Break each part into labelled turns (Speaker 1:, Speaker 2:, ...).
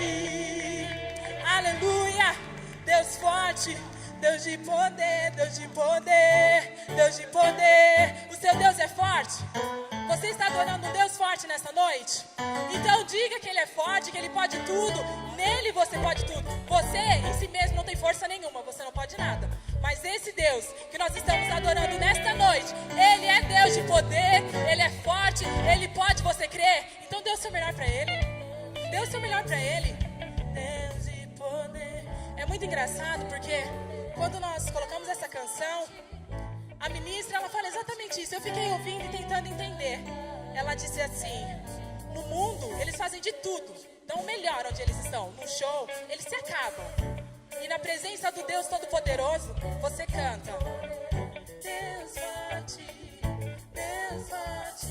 Speaker 1: forte. Aleluia. Deus forte. Deus de poder, Deus de poder, Deus de poder. O seu Deus é forte? Você está adorando um Deus forte nessa noite? Então diga que Ele é forte, que Ele pode tudo. Nele você pode tudo. Você em si mesmo não tem força nenhuma, você não pode nada. Mas esse Deus que nós estamos adorando nesta noite, Ele é Deus de poder, Ele é forte, Ele pode, você crer? Então dê o seu melhor para Ele. Dê o seu melhor para Ele. Deus de poder. É muito engraçado porque quando nós colocamos essa canção, a ministra, ela fala exatamente isso. Eu fiquei ouvindo e tentando entender. Ela disse assim: no mundo, eles fazem de tudo, dão o melhor onde eles estão. No show, eles se acabam. E na presença do Deus Todo-Poderoso, você canta. Deus forte, Deus forte.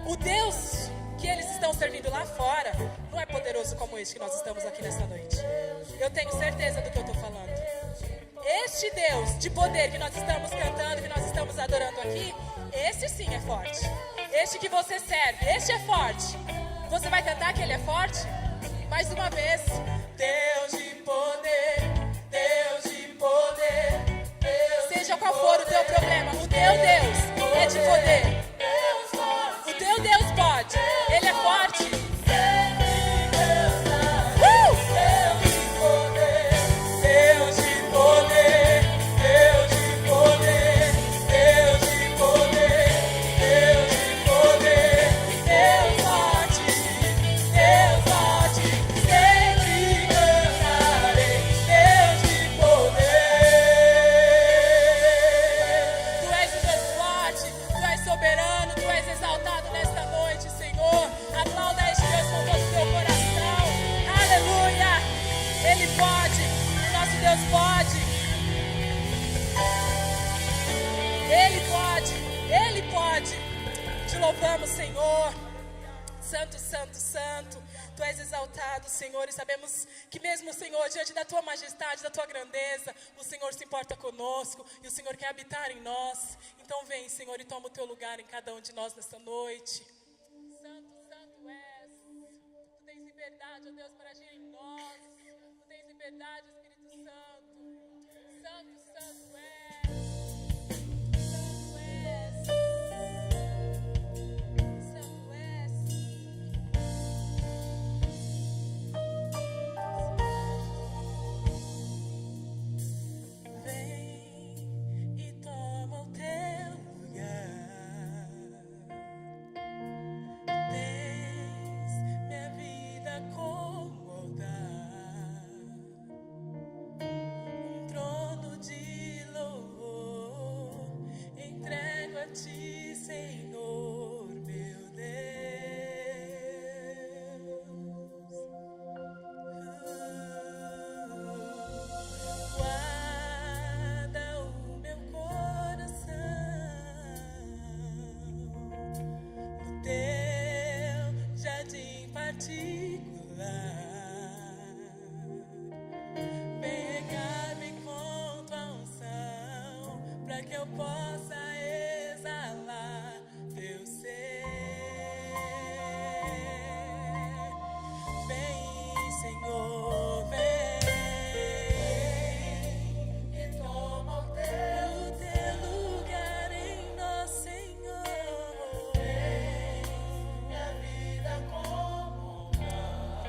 Speaker 1: O Deus que eles estão servindo lá fora não é poderoso como este que nós estamos aqui nesta noite. Eu tenho certeza do que eu estou falando. Este Deus de poder que nós estamos cantando, que nós estamos adorando aqui, esse sim é forte. Este que você serve, este é forte. Você vai cantar que Ele é forte? Mais uma vez. Deus de poder, Deus de poder, Deus. Seja qual for o teu problema, o teu Deus é de poder. O teu Deus pode, Ele é forte. Louvamos, Senhor. Santo, santo, santo. Tu és exaltado, Senhor, e sabemos que mesmo, Senhor, diante da Tua majestade, da Tua grandeza, o Senhor se importa conosco e o Senhor quer habitar em nós. Então vem, Senhor, e toma o Teu lugar em cada um de nós nesta noite. Santo, santo és. Tu tens liberdade, ó Deus, para agir em nós. Tu tens liberdade, Espírito Santo. Santo, santo és.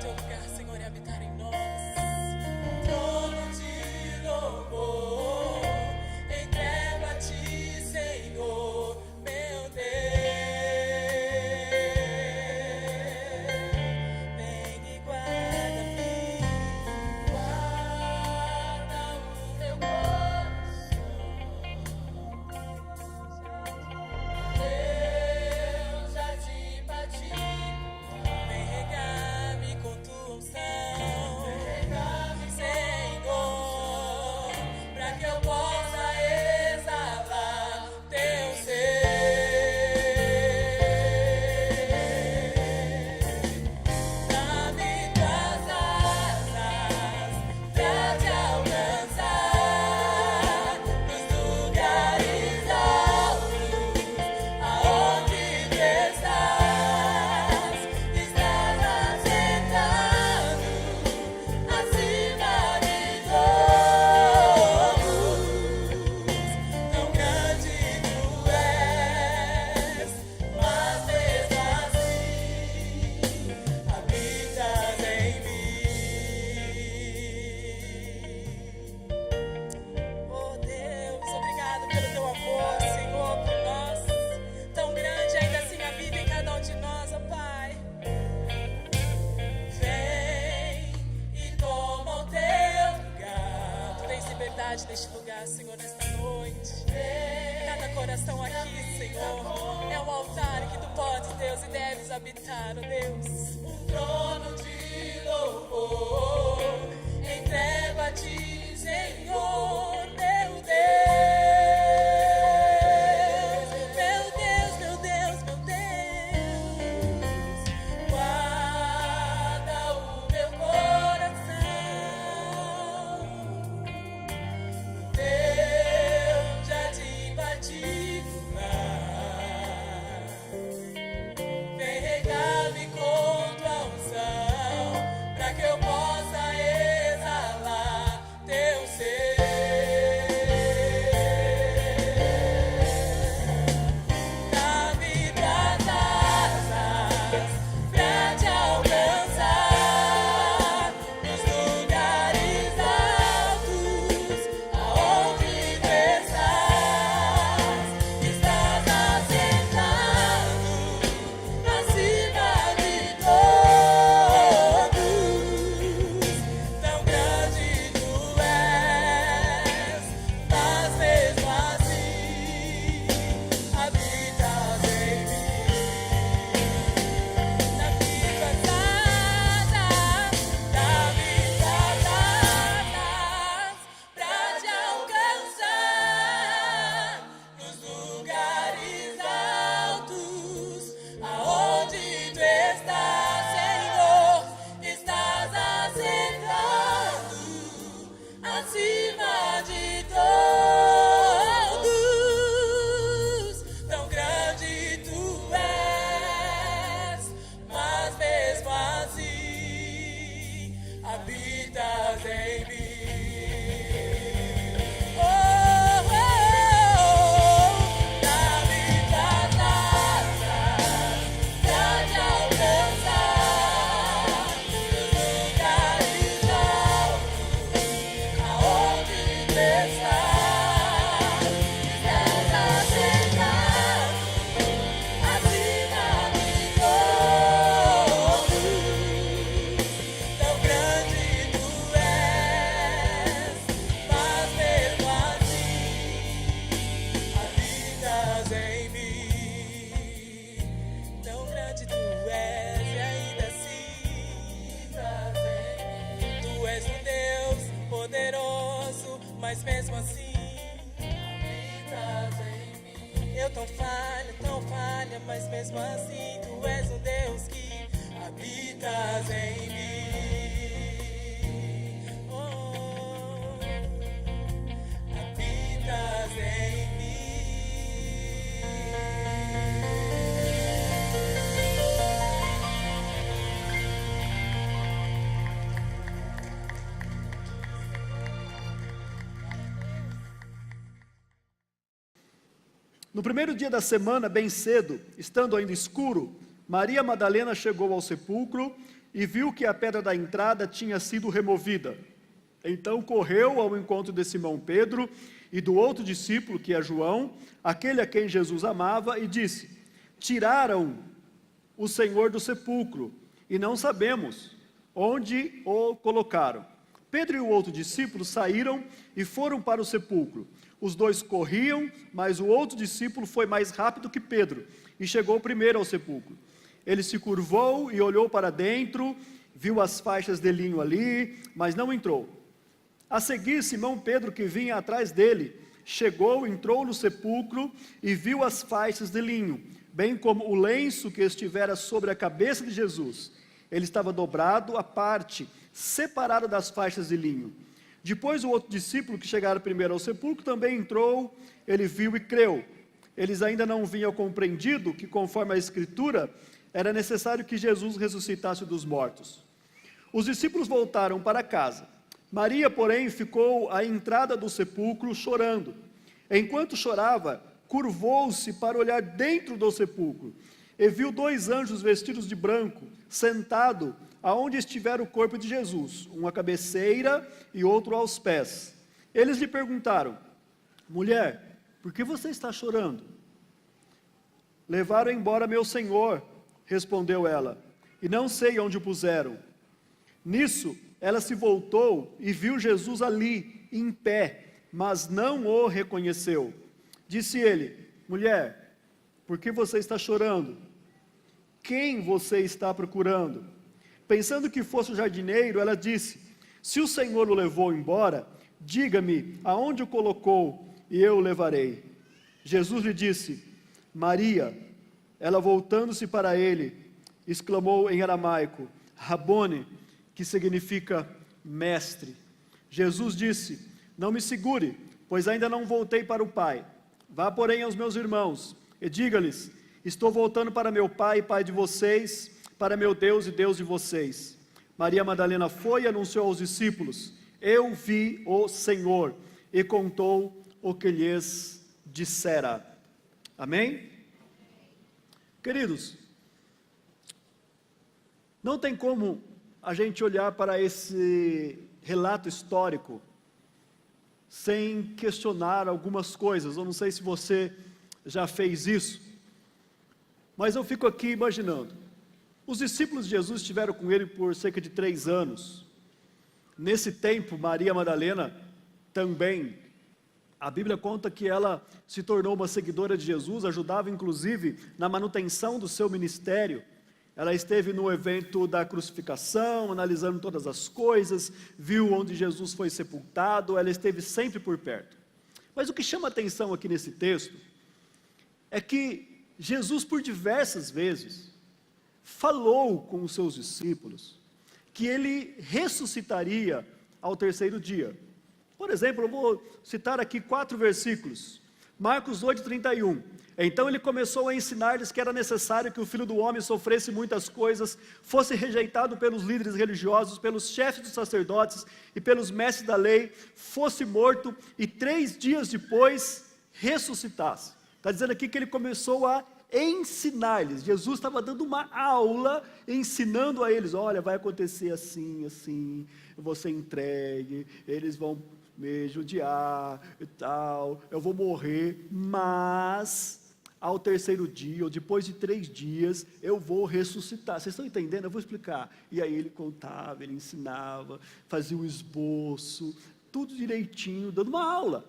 Speaker 1: Teu lugar, habitar, ó Deus. Um trono de louvor, entrego a ti, Senhor, meu Deus. Meu Deus, meu Deus, meu Deus. Guarda o meu coração no teu jardim particular. Vem regar-me com tua unção, pra que eu possa exalar teu ser. Dá-me tuas asas pra te alcançar nos lugares altos, aonde tu estás. Estás assentado acima de todos. Tão grande tu és, mas mesmo assim habitas em mim. Dá-me tuas asas, dá-me tuas asas pra te alcançar nos lugares altos, aonde tu estás, Senhor. Estás assentado acima de todos. Tão grande tu és, mas mesmo assim habitas em mim. Oh, oh, oh. Dá-me tuas asas pra te alcançar nos lugares altos, aonde tu estás. Estás assentado acima de todos. Tão grande tu és, mas mesmo assim habitas em mim. Tão grande tu és e ainda assim habitas em mim. Tu és um Deus poderoso, mas mesmo assim habitas em mim. Eu tão falha, mas mesmo assim tu és um Deus que habitas em mim. Oh, habitas em mim.
Speaker 2: No primeiro dia da semana, bem cedo, estando ainda escuro, Maria Madalena chegou ao sepulcro e viu que a pedra da entrada tinha sido removida. Então correu ao encontro de Simão Pedro e do outro discípulo, que é João, aquele a quem Jesus amava, e disse: tiraram o Senhor do sepulcro, e não sabemos onde o colocaram. Pedro e o outro discípulo saíram e foram para o sepulcro. Os dois corriam, mas o outro discípulo foi mais rápido que Pedro e chegou primeiro ao sepulcro. Ele se curvou e olhou para dentro, viu as faixas de linho ali, mas não entrou. A seguir, Simão Pedro, que vinha atrás dele, chegou, entrou no sepulcro e viu as faixas de linho, bem como o lenço que estivera sobre a cabeça de Jesus. Ele estava dobrado à parte, separado das faixas de linho. Depois o outro discípulo que chegara primeiro ao sepulcro também entrou, ele viu e creu. Eles ainda não haviam compreendido que, conforme a Escritura, era necessário que Jesus ressuscitasse dos mortos. Os discípulos voltaram para casa. Maria, porém, ficou à entrada do sepulcro chorando. Enquanto chorava, curvou-se para olhar dentro do sepulcro e viu dois anjos vestidos de branco, sentado aonde estivera o corpo de Jesus, um à cabeceira e outro aos pés. Eles lhe perguntaram: mulher, por que você está chorando? Levaram embora meu Senhor, respondeu ela, e não sei onde o puseram. Nisso, ela se voltou e viu Jesus ali, em pé, mas não o reconheceu. Disse ele: mulher, por que você está chorando? quem você está procurando? Pensando que fosse o jardineiro, ela disse: se o Senhor o levou embora, diga-me aonde o colocou e eu o levarei. Jesus lhe disse: Maria. Ela, voltando-se para ele, exclamou em aramaico: Rabone, que significa mestre. Jesus disse: não me segure, pois ainda não voltei para o Pai. Vá, porém, aos meus irmãos e diga-lhes: estou voltando para meu Pai e Pai de vocês, para meu Deus e Deus de vocês. Maria Madalena foi e anunciou aos discípulos: eu vi o Senhor, e contou o que lhes dissera. Amém? Queridos, não tem como a gente olhar para esse relato histórico sem questionar algumas coisas. Eu não sei se você já fez isso, mas eu fico aqui imaginando. Os discípulos de Jesus estiveram com ele por cerca de 3 anos. Nesse tempo, Maria Madalena também, a Bíblia conta que ela se tornou uma seguidora de Jesus, ajudava inclusive na manutenção do seu ministério. Ela esteve no evento da crucificação, analisando todas as coisas, viu onde Jesus foi sepultado, ela esteve sempre por perto. Mas o que chama a atenção aqui nesse texto é que Jesus, por diversas vezes, falou com os seus discípulos que ele ressuscitaria ao 3º dia. Por exemplo, eu vou citar aqui 4 versículos. Marcos 8:31. Então ele começou a ensinar-lhes que era necessário que o Filho do Homem sofresse muitas coisas, fosse rejeitado pelos líderes religiosos, pelos chefes dos sacerdotes e pelos mestres da lei, fosse morto e 3 dias depois ressuscitasse. Está dizendo aqui que ele começou a ensinar-lhes. Jesus estava dando uma aula, ensinando a eles: olha, vai acontecer assim, assim, você entregue, eles vão me judiar e tal, eu vou morrer, mas ao 3º dia, ou depois de 3 dias, eu vou ressuscitar. Vocês estão entendendo? Eu vou explicar. E aí ele contava, ele ensinava, fazia o esboço, tudo direitinho, dando uma aula.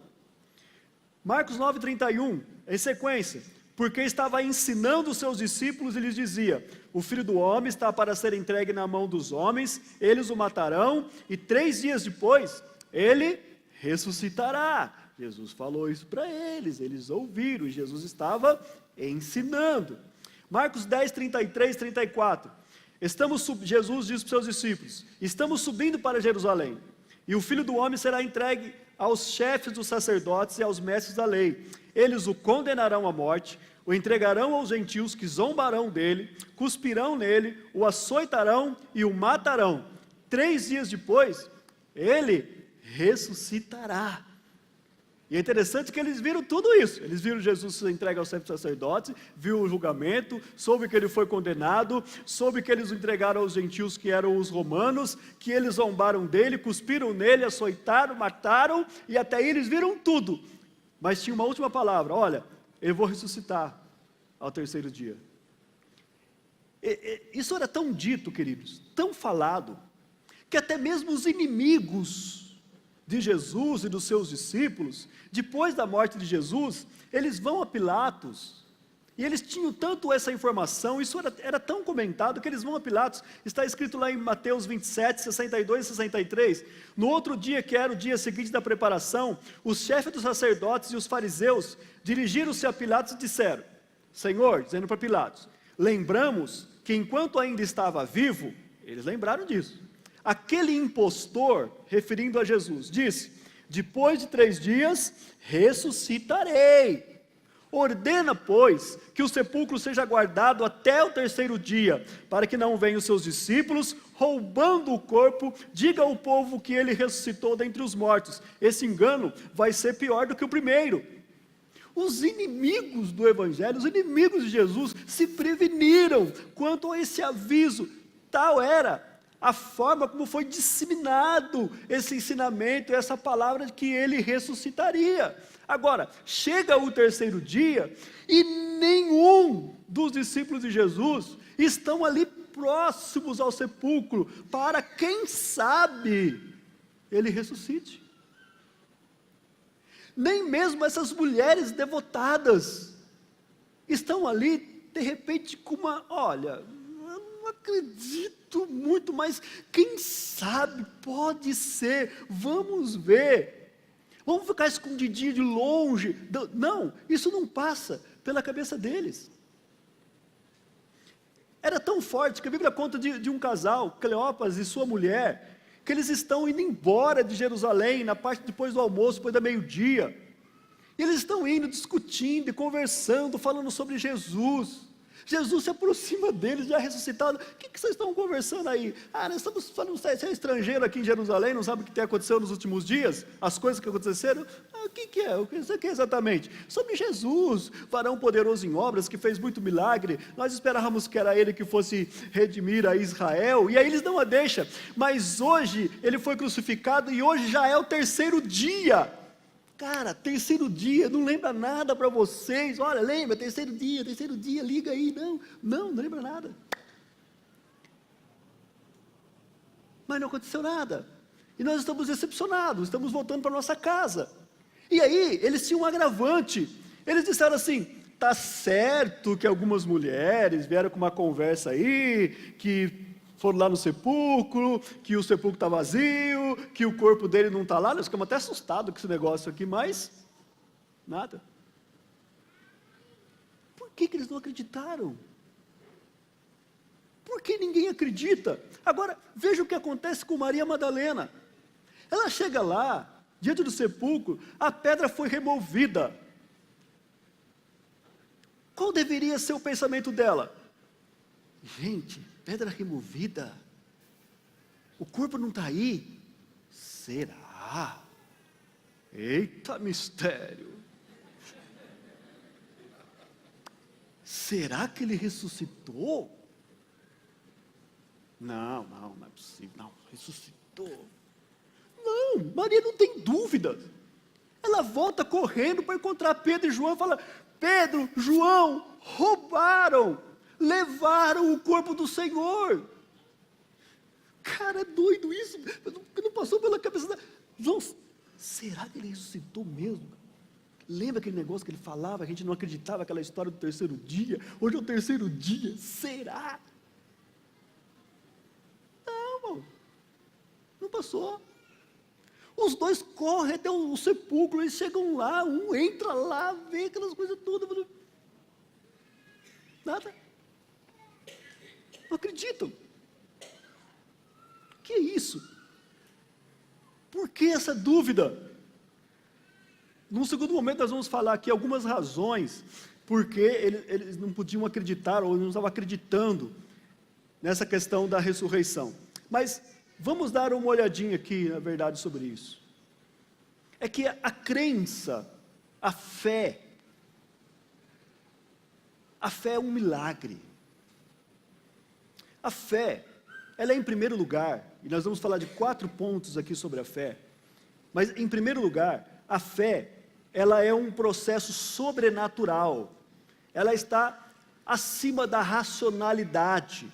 Speaker 2: Marcos 9:31, em sequência: porque estava ensinando os seus discípulos e lhes dizia: o Filho do Homem está para ser entregue na mão dos homens, eles o matarão, e 3 dias depois, ele ressuscitará. Jesus falou isso para eles ouviram, e Jesus estava ensinando. Marcos 10:33-34, Jesus diz para os seus discípulos: estamos subindo para Jerusalém, e o Filho do Homem será entregue aos chefes dos sacerdotes e aos mestres da lei. Eles o condenarão à morte, o entregarão aos gentios, que zombarão dele, cuspirão nele, o açoitarão e o matarão. 3 dias depois, ele ressuscitará. E é interessante que eles viram tudo isso. Eles viram Jesus ser entregue aos chefes sacerdotes, viu o julgamento, soube que ele foi condenado, soube que eles o entregaram aos gentios, que eram os romanos, que eles zombaram dele, cuspiram nele, açoitaram, mataram, e até aí eles viram tudo. Mas tinha uma última palavra: olha, eu vou ressuscitar ao 3º dia. Isso era tão dito, queridos, tão falado, que até mesmo os inimigos de Jesus e dos seus discípulos, depois da morte de Jesus, eles vão a Pilatos, e eles tinham tanto essa informação, isso era tão comentado, que eles vão a Pilatos. Está escrito lá em Mateus 27, 62 e 63, no outro dia, que era o dia seguinte da preparação, os chefes dos sacerdotes e os fariseus dirigiram-se a Pilatos e disseram: Senhor, dizendo para Pilatos, lembramos que enquanto ainda estava vivo, eles lembraram disso, aquele impostor, referindo a Jesus, disse: depois de 3 dias ressuscitarei. Ordena, pois, que o sepulcro seja guardado até o 3º dia, para que não venham os seus discípulos, roubando o corpo, diga ao povo que ele ressuscitou dentre os mortos. Esse engano vai ser pior do que o primeiro. Os inimigos do Evangelho, os inimigos de Jesus, se preveniram quanto a esse aviso. Tal era a forma como foi disseminado esse ensinamento, essa palavra de que ele ressuscitaria. Agora, chega o 3º dia, e nenhum dos discípulos de Jesus estão ali próximos ao sepulcro, para, quem sabe, ele ressuscite. Nem mesmo essas mulheres devotadas estão ali de repente com olha, eu não acredito muito, mas quem sabe, pode ser, vamos ver, vamos ficar escondidinho de longe. Não, isso não passa pela cabeça deles. Era tão forte que a Bíblia conta de um casal, Cleópas e sua mulher, que eles estão indo embora de Jerusalém, na parte depois do almoço, depois da meio-dia. E eles estão indo, discutindo e conversando, falando sobre Jesus. Jesus se aproxima deles, já ressuscitado. O que vocês estão conversando aí? Nós estamos falando, você é estrangeiro aqui em Jerusalém, não sabe o que tem acontecido nos últimos dias? As coisas que aconteceram? O que é? O que isso aqui é exatamente? Sobre Jesus, varão poderoso em obras, que fez muito milagre. Nós esperávamos que era ele que fosse redimir a Israel, e aí eles dão a deixa. Mas hoje, ele foi crucificado, e hoje já é o terceiro dia. Cara, terceiro dia, não lembra nada para vocês. Olha, lembra, terceiro dia, liga aí. Não lembra nada. Mas não aconteceu nada. E nós estamos decepcionados, estamos voltando para nossa casa. E aí, eles tinham um agravante. Eles disseram assim, tá certo que algumas mulheres vieram com uma conversa aí, que foram lá no sepulcro, que o sepulcro está vazio, que o corpo dele não está lá. Nós ficamos até assustados com esse negócio aqui, mas nada. Por que eles não acreditaram? Por que ninguém acredita? Agora, veja o que acontece com Maria Madalena. Ela chega lá, diante do sepulcro, a pedra foi removida. Qual deveria ser o pensamento dela? Gente, pedra removida, o corpo não está aí, será? Eita mistério, será que ele ressuscitou? Não é possível, não, ressuscitou. Não, Maria não tem dúvidas, ela volta correndo para encontrar Pedro e João e fala, Pedro, João, roubaram, levaram o corpo do Senhor. Cara, é doido isso, não passou pela cabeça da... João, será que ele ressuscitou mesmo? Lembra aquele negócio que ele falava, a gente não acreditava, aquela história do terceiro dia, hoje é o terceiro dia, será? Não passou. Os dois correm até o sepulcro, eles chegam lá, um entra lá, vê aquelas coisas todas, nada. Não acreditam. O que é isso? Por que essa dúvida? Num segundo momento nós vamos falar aqui algumas razões porque eles não podiam acreditar ou não estavam acreditando nessa questão da ressurreição. Mas vamos dar uma olhadinha aqui, na verdade, sobre isso. É que a crença, a fé é um milagre. A fé, ela é em primeiro lugar, e nós vamos falar de 4 pontos aqui sobre a fé, mas em primeiro lugar, a fé, ela é um processo sobrenatural, ela está acima da racionalidade,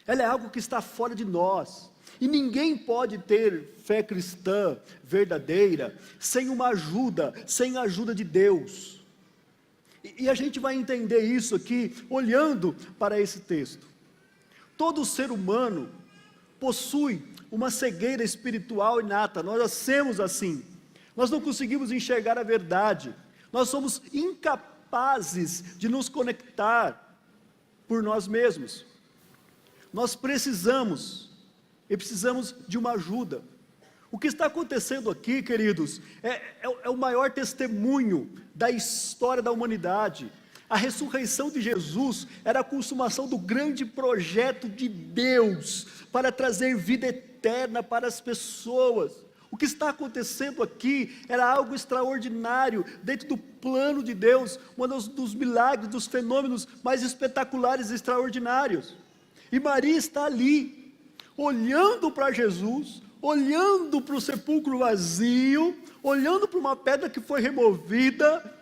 Speaker 2: ela é algo que está fora de nós, e ninguém pode ter fé cristã verdadeira, sem uma ajuda, sem a ajuda de Deus, e a gente vai entender isso aqui, olhando para esse texto. Todo ser humano possui uma cegueira espiritual inata, nós nascemos assim, nós não conseguimos enxergar a verdade, nós somos incapazes de nos conectar por nós mesmos, nós precisamos de uma ajuda. O que está acontecendo aqui, queridos, é o maior testemunho da história da humanidade. A ressurreição de Jesus era a consumação do grande projeto de Deus para trazer vida eterna para as pessoas. O que está acontecendo aqui era algo extraordinário, dentro do plano de Deus, um dos milagres, dos fenômenos mais espetaculares e extraordinários. E Maria está ali, olhando para Jesus, olhando para o sepulcro vazio, olhando para uma pedra que foi removida,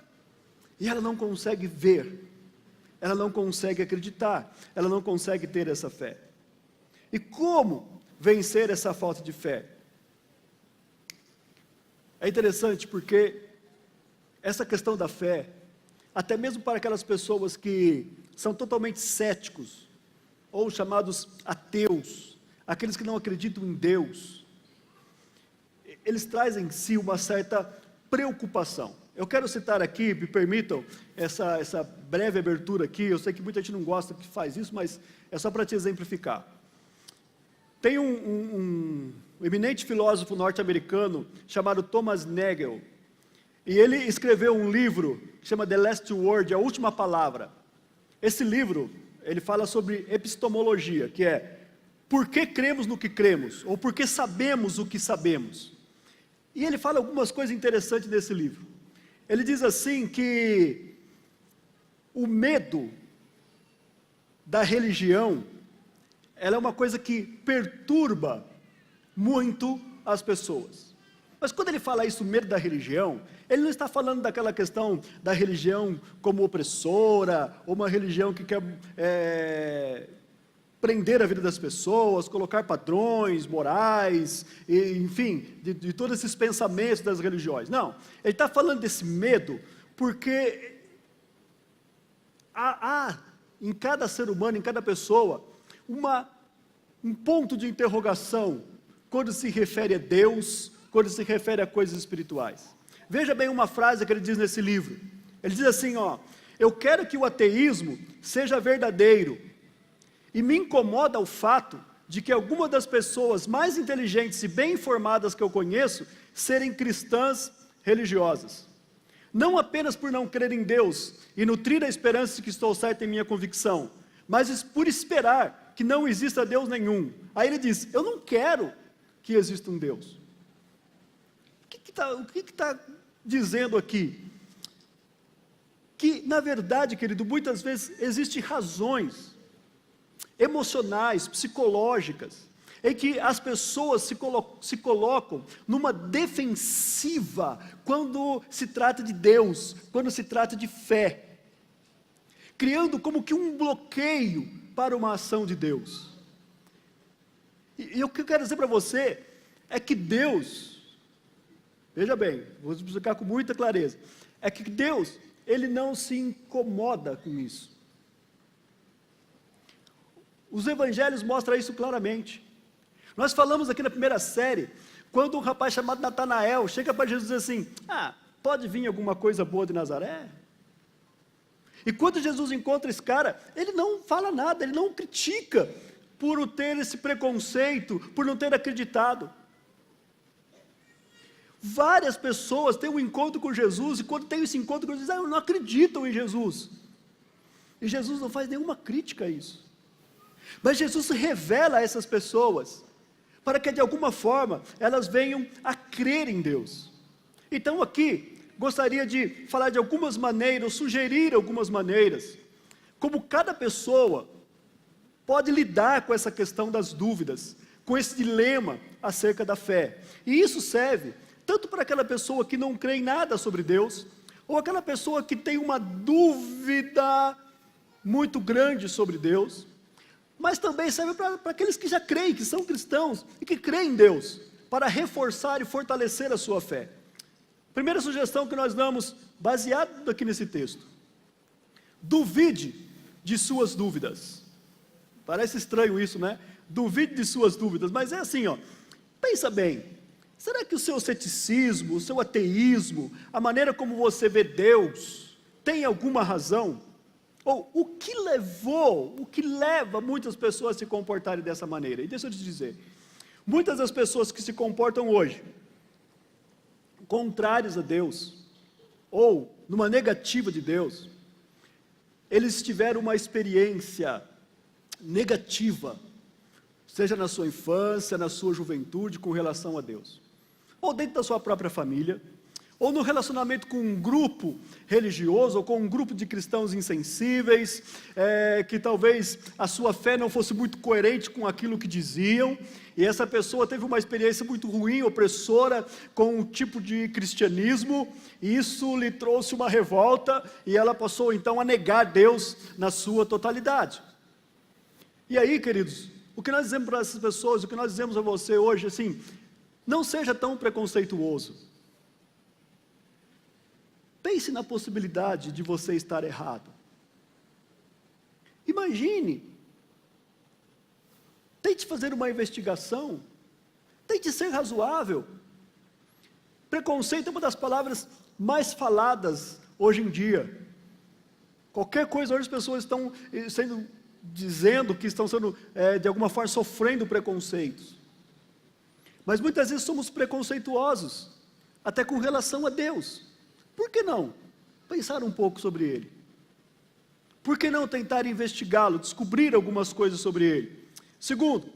Speaker 2: e ela não consegue ver, ela não consegue acreditar, ela não consegue ter essa fé. E como vencer essa falta de fé? É interessante porque essa questão da fé, até mesmo para aquelas pessoas que são totalmente céticos, ou chamados ateus, aqueles que não acreditam em Deus, eles trazem em si uma certa preocupação. Eu quero citar aqui, me permitam, essa breve abertura aqui, eu sei que muita gente não gosta que faz isso, mas é só para te exemplificar. Tem um eminente filósofo norte-americano chamado Thomas Nagel, e ele escreveu um livro que chama The Last Word, a última palavra. Esse livro, ele fala sobre epistemologia, que é, por que cremos no que cremos, ou por que sabemos o que sabemos. E ele fala algumas coisas interessantes nesse livro. Ele diz assim que o medo da religião, ela é uma coisa que perturba muito as pessoas. Mas quando ele fala isso, medo da religião, ele não está falando daquela questão da religião como opressora, ou uma religião que quer prender a vida das pessoas, colocar padrões morais, enfim, de todos esses pensamentos das religiões. Não, ele está falando desse medo porque há em cada ser humano, em cada pessoa, um ponto de interrogação quando se refere a Deus, quando se refere a coisas espirituais. Veja bem uma frase que ele diz nesse livro. Ele diz assim, eu quero que o ateísmo seja verdadeiro, e me incomoda o fato de que algumas das pessoas mais inteligentes e bem informadas que eu conheço, serem cristãs religiosas. Não apenas por não crer em Deus, e nutrir a esperança de que estou certo em minha convicção, mas por esperar que não exista Deus nenhum. Aí ele diz, eu não quero que exista um Deus. O que está dizendo aqui? Que, na verdade, querido, muitas vezes existem razões emocionais, psicológicas, em que as pessoas se colocam numa defensiva quando se trata de Deus, quando se trata de fé, criando como que um bloqueio para uma ação de Deus. E o que eu quero dizer para você é que Deus, veja bem, vou explicar com muita clareza, é que Deus, Ele não se incomoda com isso. Os evangelhos mostram isso claramente. Nós falamos aqui na primeira série, quando um rapaz chamado Natanael chega para Jesus e diz assim, pode vir alguma coisa boa de Nazaré? E quando Jesus encontra esse cara, ele não fala nada, ele não critica por ter esse preconceito, por não ter acreditado. Várias pessoas têm um encontro com Jesus, e quando tem esse encontro com Jesus, não acreditam em Jesus. E Jesus não faz nenhuma crítica a isso. Mas Jesus revela a essas pessoas, para que de alguma forma, elas venham a crer em Deus. Então aqui, gostaria de falar de algumas maneiras, sugerir algumas maneiras, como cada pessoa pode lidar com essa questão das dúvidas, com esse dilema acerca da fé. E isso serve tanto para aquela pessoa que não crê em nada sobre Deus, ou aquela pessoa que tem uma dúvida muito grande sobre Deus, mas também serve para aqueles que já creem, que são cristãos e que creem em Deus, para reforçar e fortalecer a sua fé. Primeira sugestão que nós damos, baseado aqui nesse texto: duvide de suas dúvidas. Parece estranho isso, né? Duvide de suas dúvidas, mas é assim, pensa bem, será que o seu ceticismo, o seu ateísmo, a maneira como você vê Deus, tem alguma razão? Ou o que leva muitas pessoas a se comportarem dessa maneira? E deixa eu te dizer, muitas das pessoas que se comportam hoje, contrários a Deus, ou numa negativa de Deus, eles tiveram uma experiência negativa, seja na sua infância, na sua juventude, com relação a Deus, ou dentro da sua própria família, ou no relacionamento com um grupo religioso, ou com um grupo de cristãos insensíveis, que talvez a sua fé não fosse muito coerente com aquilo que diziam, e essa pessoa teve uma experiência muito ruim, opressora, com um tipo de cristianismo, e isso lhe trouxe uma revolta, e ela passou então a negar Deus na sua totalidade. E aí, queridos, o que nós dizemos para essas pessoas, o que nós dizemos a você hoje, assim, não seja tão preconceituoso. pense na possibilidade de você estar errado. Imagine, tente fazer uma investigação, tente ser razoável. Preconceito é uma das palavras mais hoje em dia. Qualquer coisa, hoje as pessoas estão dizendo que estão sendo, de alguma forma, sofrendo preconceitos. Mas muitas vezes somos preconceituosos, até com relação a Deus. Por que não pensar um pouco sobre Ele? Por que não tentar investigá-lo, descobrir algumas coisas sobre Ele? Segundo,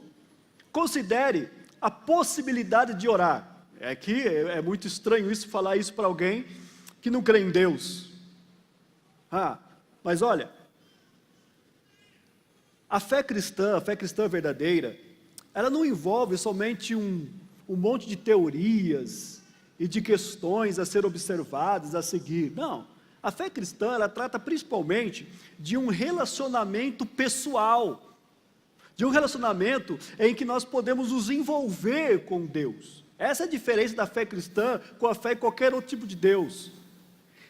Speaker 2: considere a possibilidade de orar. Aqui é muito estranho falar isso para alguém que não crê em Deus. Mas olha, a fé cristã verdadeira, ela não envolve somente um monte de teorias e de questões a ser observadas, a seguir. Não, a fé cristã, ela trata principalmente de um relacionamento pessoal, de um relacionamento em que nós podemos nos envolver com Deus. Essa é a diferença da fé cristã com a fé em qualquer outro tipo de Deus.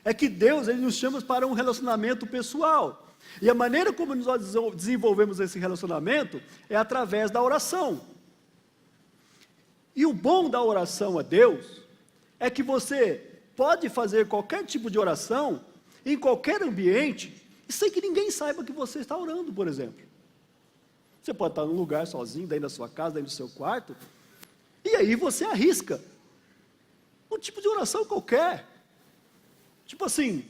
Speaker 2: É que Deus, Ele nos chama para um relacionamento pessoal. E a maneira como nós desenvolvemos esse relacionamento é através da oração. E o bom da oração a Deus é que você pode fazer qualquer tipo de oração em qualquer ambiente e sem que ninguém saiba que você está orando, por exemplo. Você pode estar num lugar sozinho, dentro da sua casa, dentro do seu quarto, e aí você arrisca um tipo de oração qualquer. Tipo assim,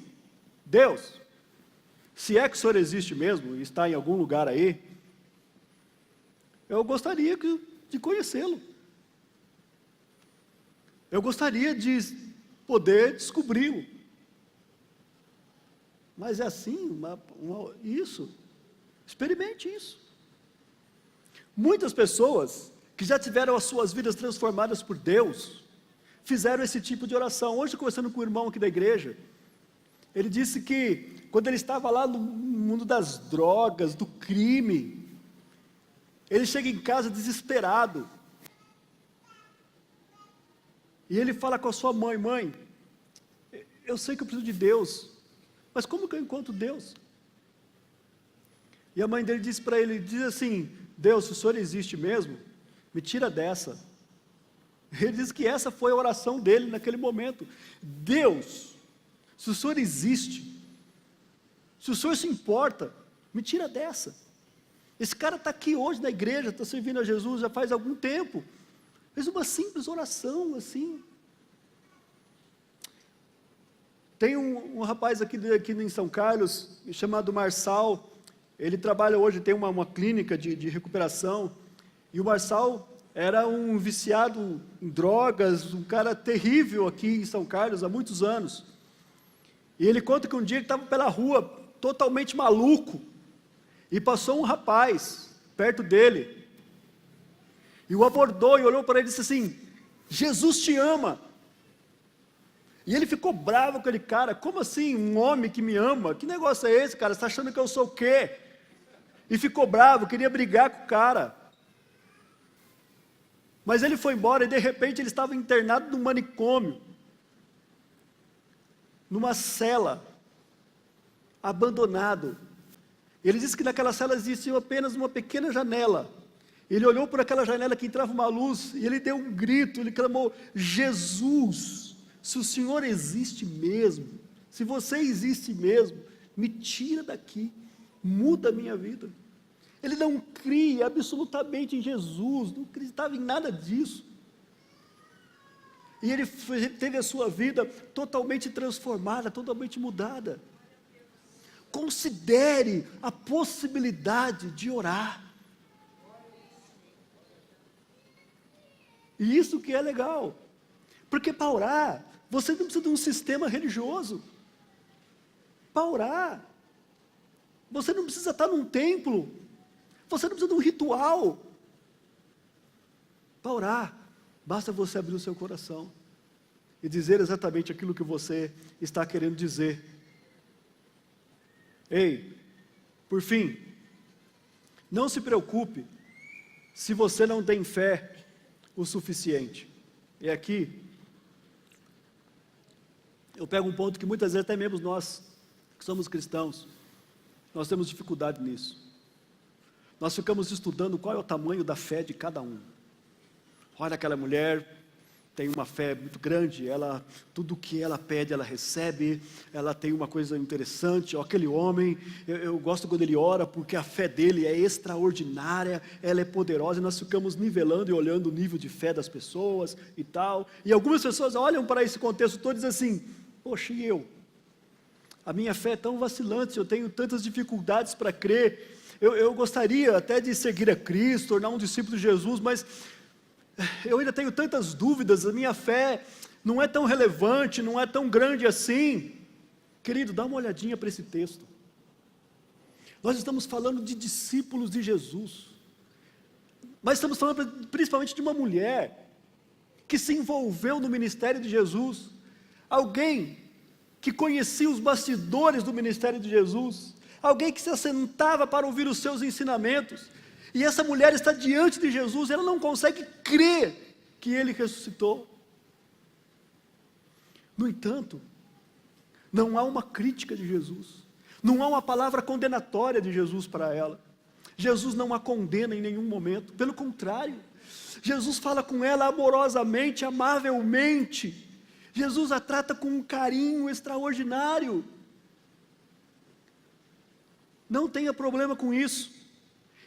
Speaker 2: Deus, se é que o Senhor existe mesmo, e está em algum lugar aí, eu gostaria de conhecê-lo. Eu gostaria de poder descobri-lo. Mas é assim, isso. Experimente isso. Muitas pessoas que já tiveram as suas vidas transformadas por Deus, fizeram esse tipo de oração. Hoje, conversando com o irmão aqui da igreja, ele disse que quando ele estava lá no mundo das drogas, do crime, ele chega em casa desesperado, e ele fala com a sua mãe: mãe, eu sei que eu preciso de Deus, mas como que eu encontro Deus? E a mãe dele disse para ele, diz assim: Deus, se o Senhor existe mesmo, me tira dessa. Ele diz que essa foi a oração dele naquele momento. Deus, se o Senhor existe, se o Senhor se importa, me tira dessa. Esse cara está aqui hoje na igreja, está servindo a Jesus já faz algum tempo, fez uma simples oração assim. Tem um rapaz aqui em São Carlos, chamado Marçal. Ele trabalha hoje, tem uma clínica de recuperação, e o Marçal era um viciado em drogas, um cara terrível aqui em São Carlos há muitos anos. E ele conta que um dia ele estava pela rua, totalmente maluco, e passou um rapaz perto dele, e o abordou e olhou para ele e disse assim: Jesus te ama. E ele ficou bravo com aquele cara: como assim, um homem que me ama? Que negócio é esse, cara? Você está achando que eu sou o quê? E ficou bravo, queria brigar com o cara. Mas ele foi embora e de repente ele estava internado num manicômio, numa cela, abandonado. Ele disse que naquela cela existia apenas uma pequena janela. Ele olhou por aquela janela que entrava uma luz e ele deu um grito, ele clamou: Jesus, se o Senhor existe mesmo, se você existe mesmo, me tira daqui, muda a minha vida. Ele não cria absolutamente em Jesus, não acreditava em nada disso. E ele teve a sua vida totalmente transformada, totalmente mudada. Considere a possibilidade de orar. E isso que é legal. Porque para orar, você não precisa de um sistema religioso. Para orar, você não precisa estar num templo. Você não precisa de um ritual. Para orar, basta você abrir o seu coração e dizer exatamente aquilo que você está querendo dizer. Ei, por fim, não se preocupe se você não tem fé o suficiente. E aqui, eu pego um ponto que muitas vezes até mesmo nós, que somos cristãos, nós temos dificuldade nisso. Nós ficamos estudando qual é o tamanho da fé de cada um. Olha, aquela mulher tem uma fé muito grande, tudo que ela pede, ela recebe, ela tem uma coisa interessante. Aquele homem, eu gosto quando ele ora, porque a fé dele é extraordinária, ela é poderosa, e nós ficamos nivelando e olhando o nível de fé das pessoas e tal, e algumas pessoas olham para esse contexto todo e dizem assim, poxa, e eu? A minha fé é tão vacilante, eu tenho tantas dificuldades para crer, eu gostaria até de seguir a Cristo, tornar um discípulo de Jesus, mas eu ainda tenho tantas dúvidas, a minha fé não é tão relevante, não é tão grande assim. Querido, dá uma olhadinha para esse texto. Nós estamos falando de discípulos de Jesus, mas estamos falando principalmente de uma mulher que se envolveu no ministério de Jesus, alguém que conhecia os bastidores do ministério de Jesus, alguém que se assentava para ouvir os seus ensinamentos. E essa mulher está diante de Jesus, ela não consegue crer que ele ressuscitou. No entanto, não há uma crítica de Jesus, não há uma palavra condenatória de Jesus para ela. Jesus não a condena em nenhum momento, pelo contrário, Jesus fala com ela amorosamente, amavelmente. Jesus a trata com um carinho extraordinário. Não tenha problema com isso.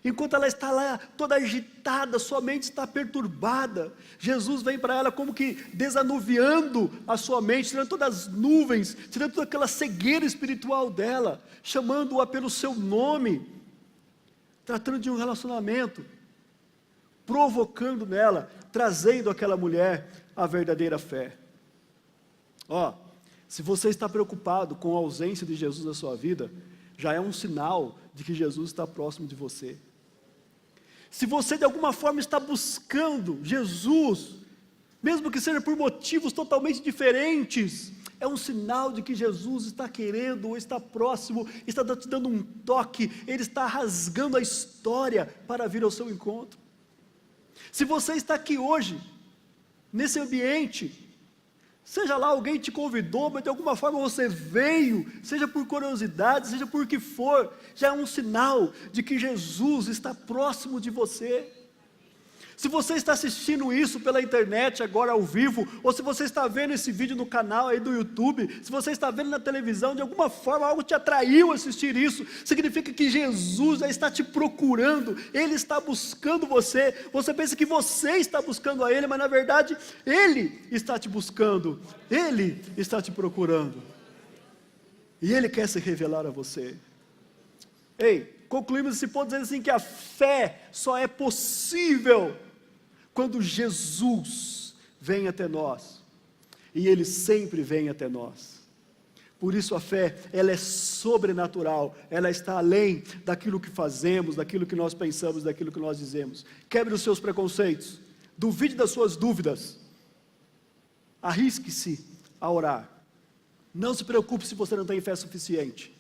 Speaker 2: Enquanto ela está lá toda agitada, sua mente está perturbada, Jesus vem para ela como que desanuviando a sua mente, tirando todas as nuvens, tirando toda aquela cegueira espiritual dela, chamando-a pelo seu nome, tratando de um relacionamento, provocando nela, trazendo àquela mulher a verdadeira fé. Se você está preocupado com a ausência de Jesus na sua vida, já é um sinal de que Jesus está próximo de você. Se você de alguma forma está buscando Jesus, mesmo que seja por motivos totalmente diferentes, é um sinal de que Jesus está querendo, ou está próximo, está te dando um toque, Ele está rasgando a história para vir ao seu encontro. Se você está aqui hoje, nesse ambiente, seja lá alguém te convidou, mas de alguma forma você veio, seja por curiosidade, seja por que for, já é um sinal de que Jesus está próximo de você. Se você está assistindo isso pela internet agora ao vivo, ou se você está vendo esse vídeo no canal aí do YouTube, se você está vendo na televisão, de alguma forma algo te atraiu a assistir isso, significa que Jesus já está te procurando, Ele está buscando você. Você pensa que você está buscando a Ele, mas na verdade Ele está te buscando, Ele está te procurando, e Ele quer se revelar a você. Concluímos esse ponto dizendo assim, que a fé só é possível quando Jesus vem até nós, e Ele sempre vem até nós. Por isso a fé, ela é sobrenatural, ela está além daquilo que fazemos, daquilo que nós pensamos, daquilo que nós dizemos. Quebre os seus preconceitos, duvide das suas dúvidas, arrisque-se a orar. Não se preocupe se você não tem fé suficiente,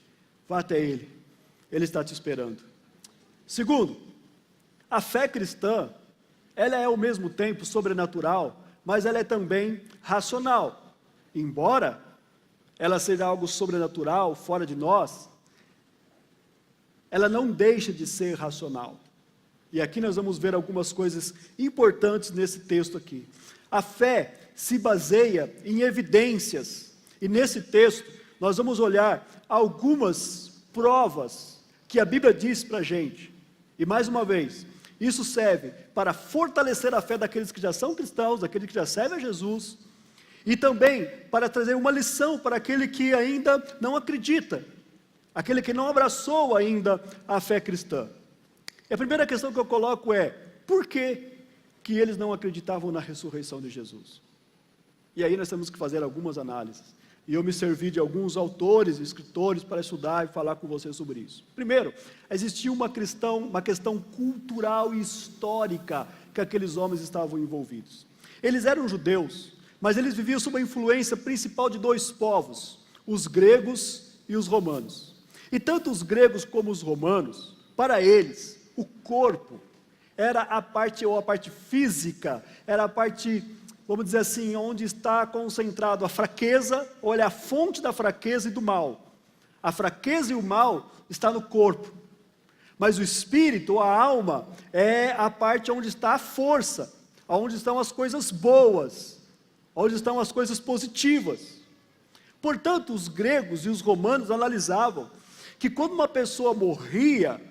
Speaker 2: vá até Ele, Ele está te esperando. Segundo, a fé cristã, ela é ao mesmo tempo sobrenatural, mas ela é também racional. Embora ela seja algo sobrenatural, fora de nós, ela não deixa de ser racional. E aqui nós vamos ver algumas coisas importantes nesse texto aqui. A fé se baseia em evidências, e nesse texto nós vamos olhar algumas provas que a Bíblia diz para a gente. E mais uma vez, isso serve para fortalecer a fé daqueles que já são cristãos, daqueles que já servem a Jesus, e também para trazer uma lição para aquele que ainda não acredita, aquele que não abraçou ainda a fé cristã. E a primeira questão que eu coloco é, por que eles não acreditavam na ressurreição de Jesus? E aí nós temos que fazer algumas análises. E eu me servi de alguns autores, escritores, para estudar e falar com você sobre isso. Primeiro, existia uma questão cultural e histórica que aqueles homens estavam envolvidos. Eles eram judeus, mas eles viviam sob a influência principal de dois povos, os gregos e os romanos. E tanto os gregos como os romanos, para eles, o corpo era a parte física, era a parte vamos dizer assim, onde está concentrado a fraqueza, olha, a fonte da fraqueza e do mal. A fraqueza e o mal está no corpo, mas o espírito, ou a alma, é a parte onde está a força, onde estão as coisas boas, onde estão as coisas positivas. Portanto, os gregos e os romanos analisavam que quando uma pessoa morria,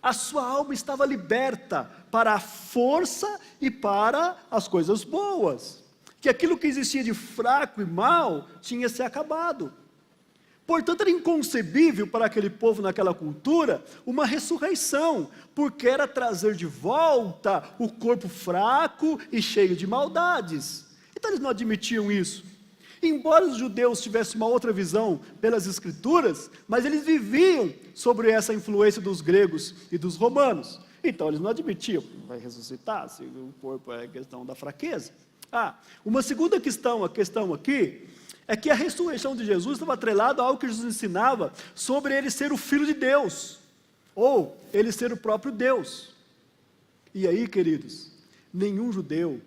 Speaker 2: a sua alma estava liberta para a força e para as coisas boas, que aquilo que existia de fraco e mal tinha se acabado. Portanto, era inconcebível para aquele povo naquela cultura uma ressurreição, porque era trazer de volta o corpo fraco e cheio de maldades. Então eles não admitiam isso. Embora os judeus tivessem uma outra visão pelas escrituras, mas eles viviam sobre essa influência dos gregos e dos romanos. Então eles não admitiam, vai ressuscitar, se o corpo é questão da fraqueza. Uma segunda questão aqui, é que a ressurreição de Jesus estava atrelada a algo que Jesus ensinava sobre ele ser o Filho de Deus, ou ele ser o próprio Deus. E aí, queridos, nenhum judeu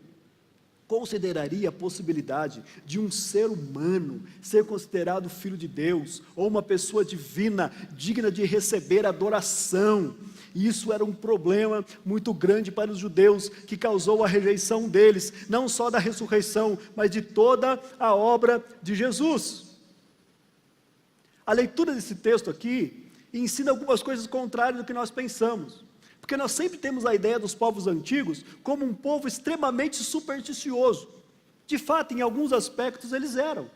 Speaker 2: consideraria a possibilidade de um ser humano ser considerado filho de Deus, ou uma pessoa divina, digna de receber adoração. E isso era um problema muito grande para os judeus, que causou a rejeição deles, não só da ressurreição, mas de toda a obra de Jesus. A leitura desse texto aqui ensina algumas coisas contrárias do que nós pensamos. Porque nós sempre temos a ideia dos povos antigos como um povo extremamente supersticioso. De fato, em alguns aspectos eles eram.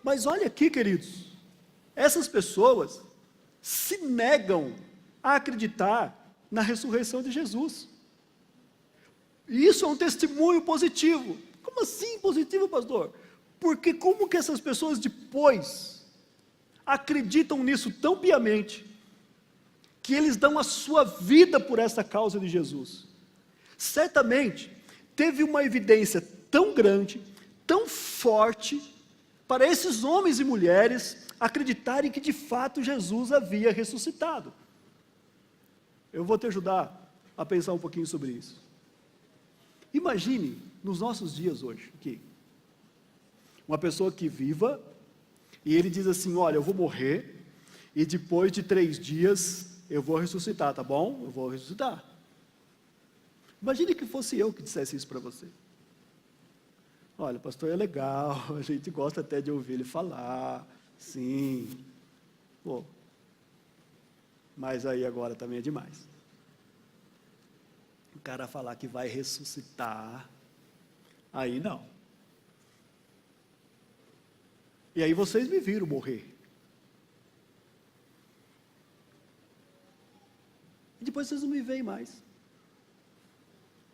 Speaker 2: Mas olha aqui, queridos, essas pessoas se negam a acreditar na ressurreição de Jesus. E isso é um testemunho positivo. Como assim positivo, pastor? Porque como que essas pessoas depois acreditam nisso tão piamente, que eles dão a sua vida por essa causa de Jesus? Certamente, teve uma evidência tão grande, tão forte, para esses homens e mulheres acreditarem que de fato Jesus havia ressuscitado. Eu vou te ajudar a pensar um pouquinho sobre isso. Imagine, nos nossos dias hoje, que uma pessoa que viva, e ele diz assim, olha, eu vou morrer, e depois de 3 dias, eu vou ressuscitar, tá bom? Eu vou ressuscitar. Imagine que fosse eu que dissesse isso para você. Olha, pastor, é legal, a gente gosta até de ouvir ele falar, sim. Pô, mas aí agora também é demais. O cara falar que vai ressuscitar, aí não. E aí vocês me viram morrer. E depois vocês não me veem mais.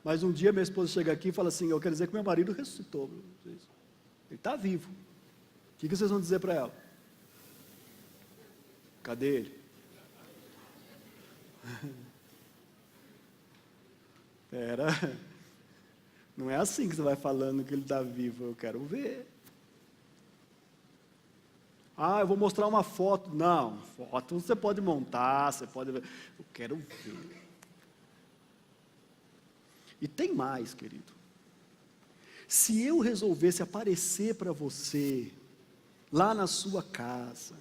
Speaker 2: Mas um dia minha esposa chega aqui e fala assim, eu quero dizer que meu marido ressuscitou. Ele está vivo. O que vocês vão dizer para ela? Cadê ele? Pera, não é assim que você vai falando que ele está vivo, eu quero ver. Eu vou mostrar uma foto. Não, foto você pode montar, você pode ver. Eu quero ver. E tem mais, querido. Se eu resolvesse aparecer para você, lá na sua casa,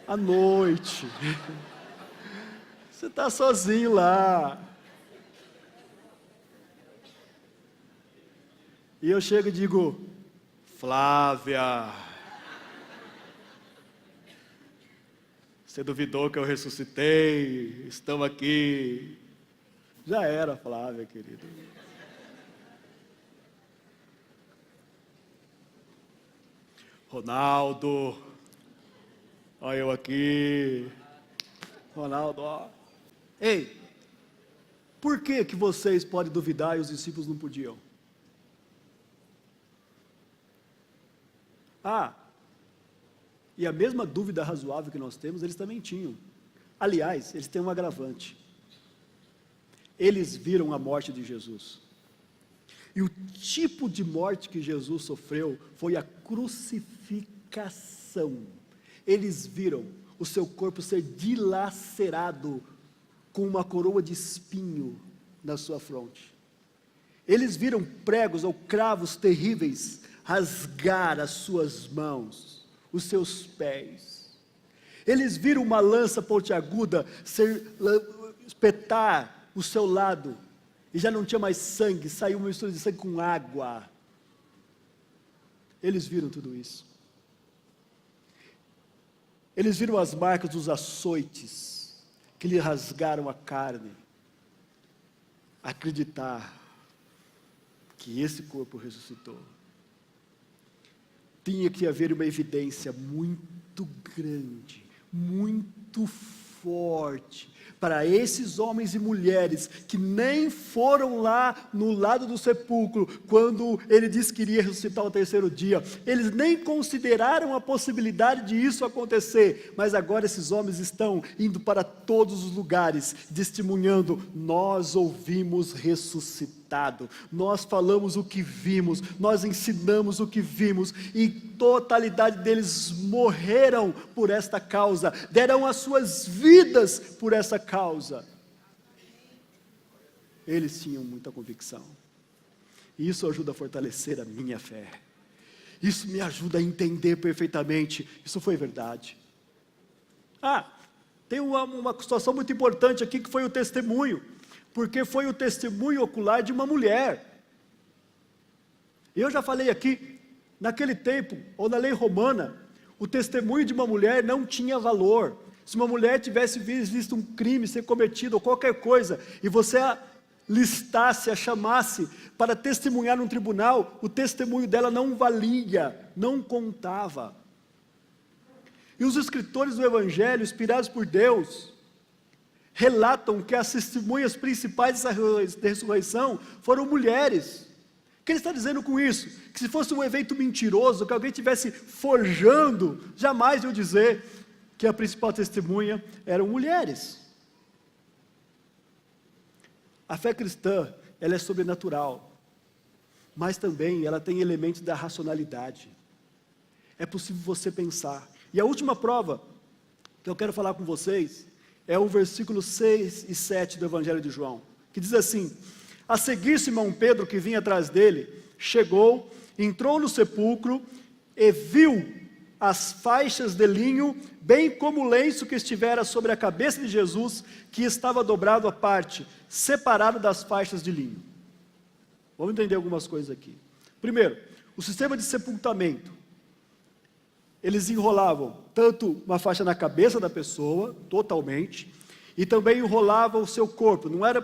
Speaker 2: à noite, você está sozinho lá, e eu chego e digo, Flávia, você duvidou que eu ressuscitei, estamos aqui. Já era, Flávia, querido. Ronaldo, olha eu aqui. Ronaldo, ó. Ei, por que vocês podem duvidar e os discípulos não podiam? E a mesma dúvida razoável que nós temos, eles também tinham. Aliás, eles têm um agravante. Eles viram a morte de Jesus. E o tipo de morte que Jesus sofreu foi a crucificação. Eles viram o seu corpo ser dilacerado com uma coroa de espinho na sua fronte. Eles viram pregos ou cravos terríveis rasgar as suas mãos, os seus pés. Eles viram uma lança pontiaguda espetar o seu lado, e já não tinha mais sangue, saiu uma mistura de sangue com água. Eles viram tudo isso. Eles viram as marcas dos açoites, que lhe rasgaram a carne. Acreditar que esse corpo ressuscitou. Tinha que haver uma evidência muito grande, muito forte, para esses homens e mulheres que nem foram lá no lado do sepulcro, quando ele disse que iria ressuscitar ao terceiro dia, eles nem consideraram a possibilidade de isso acontecer, mas agora esses homens estão indo para todos os lugares, testemunhando: nós ouvimos ressuscitado, nós falamos o que vimos, nós ensinamos o que vimos, e totalidade deles morreram por esta causa, deram as suas vidas por essa causa. Eles tinham muita convicção, e isso ajuda a fortalecer a minha fé, isso me ajuda a entender perfeitamente, isso foi verdade. Tem uma situação muito importante aqui, que foi o testemunho, porque foi o testemunho ocular de uma mulher. Eu já falei aqui, naquele tempo, ou na lei romana, o testemunho de uma mulher não tinha valor. Se uma mulher tivesse visto um crime ser cometido, ou qualquer coisa, e você a listasse, a chamasse para testemunhar num tribunal, o testemunho dela não valia, não contava. E os escritores do Evangelho, inspirados por Deus, relatam que as testemunhas principais dessa ressurreição foram mulheres. O que ele está dizendo com isso? Que se fosse um evento mentiroso, que alguém estivesse forjando, jamais iam dizer que a principal testemunha eram mulheres. A fé cristã, ela é sobrenatural, mas também ela tem elementos da racionalidade. É possível você pensar. E a última prova que eu quero falar com vocês é o versículo 6 e 7 do Evangelho de João, que diz assim: a seguir, Simão Pedro, que vinha atrás dele, chegou, entrou no sepulcro e viu as faixas de linho, bem como o lenço que estivera sobre a cabeça de Jesus, que estava dobrado à parte, separado das faixas de linho. Vamos entender algumas coisas aqui. Primeiro, o sistema de sepultamento. Eles enrolavam tanto uma faixa na cabeça da pessoa, totalmente, e também enrolavam o seu corpo. Não era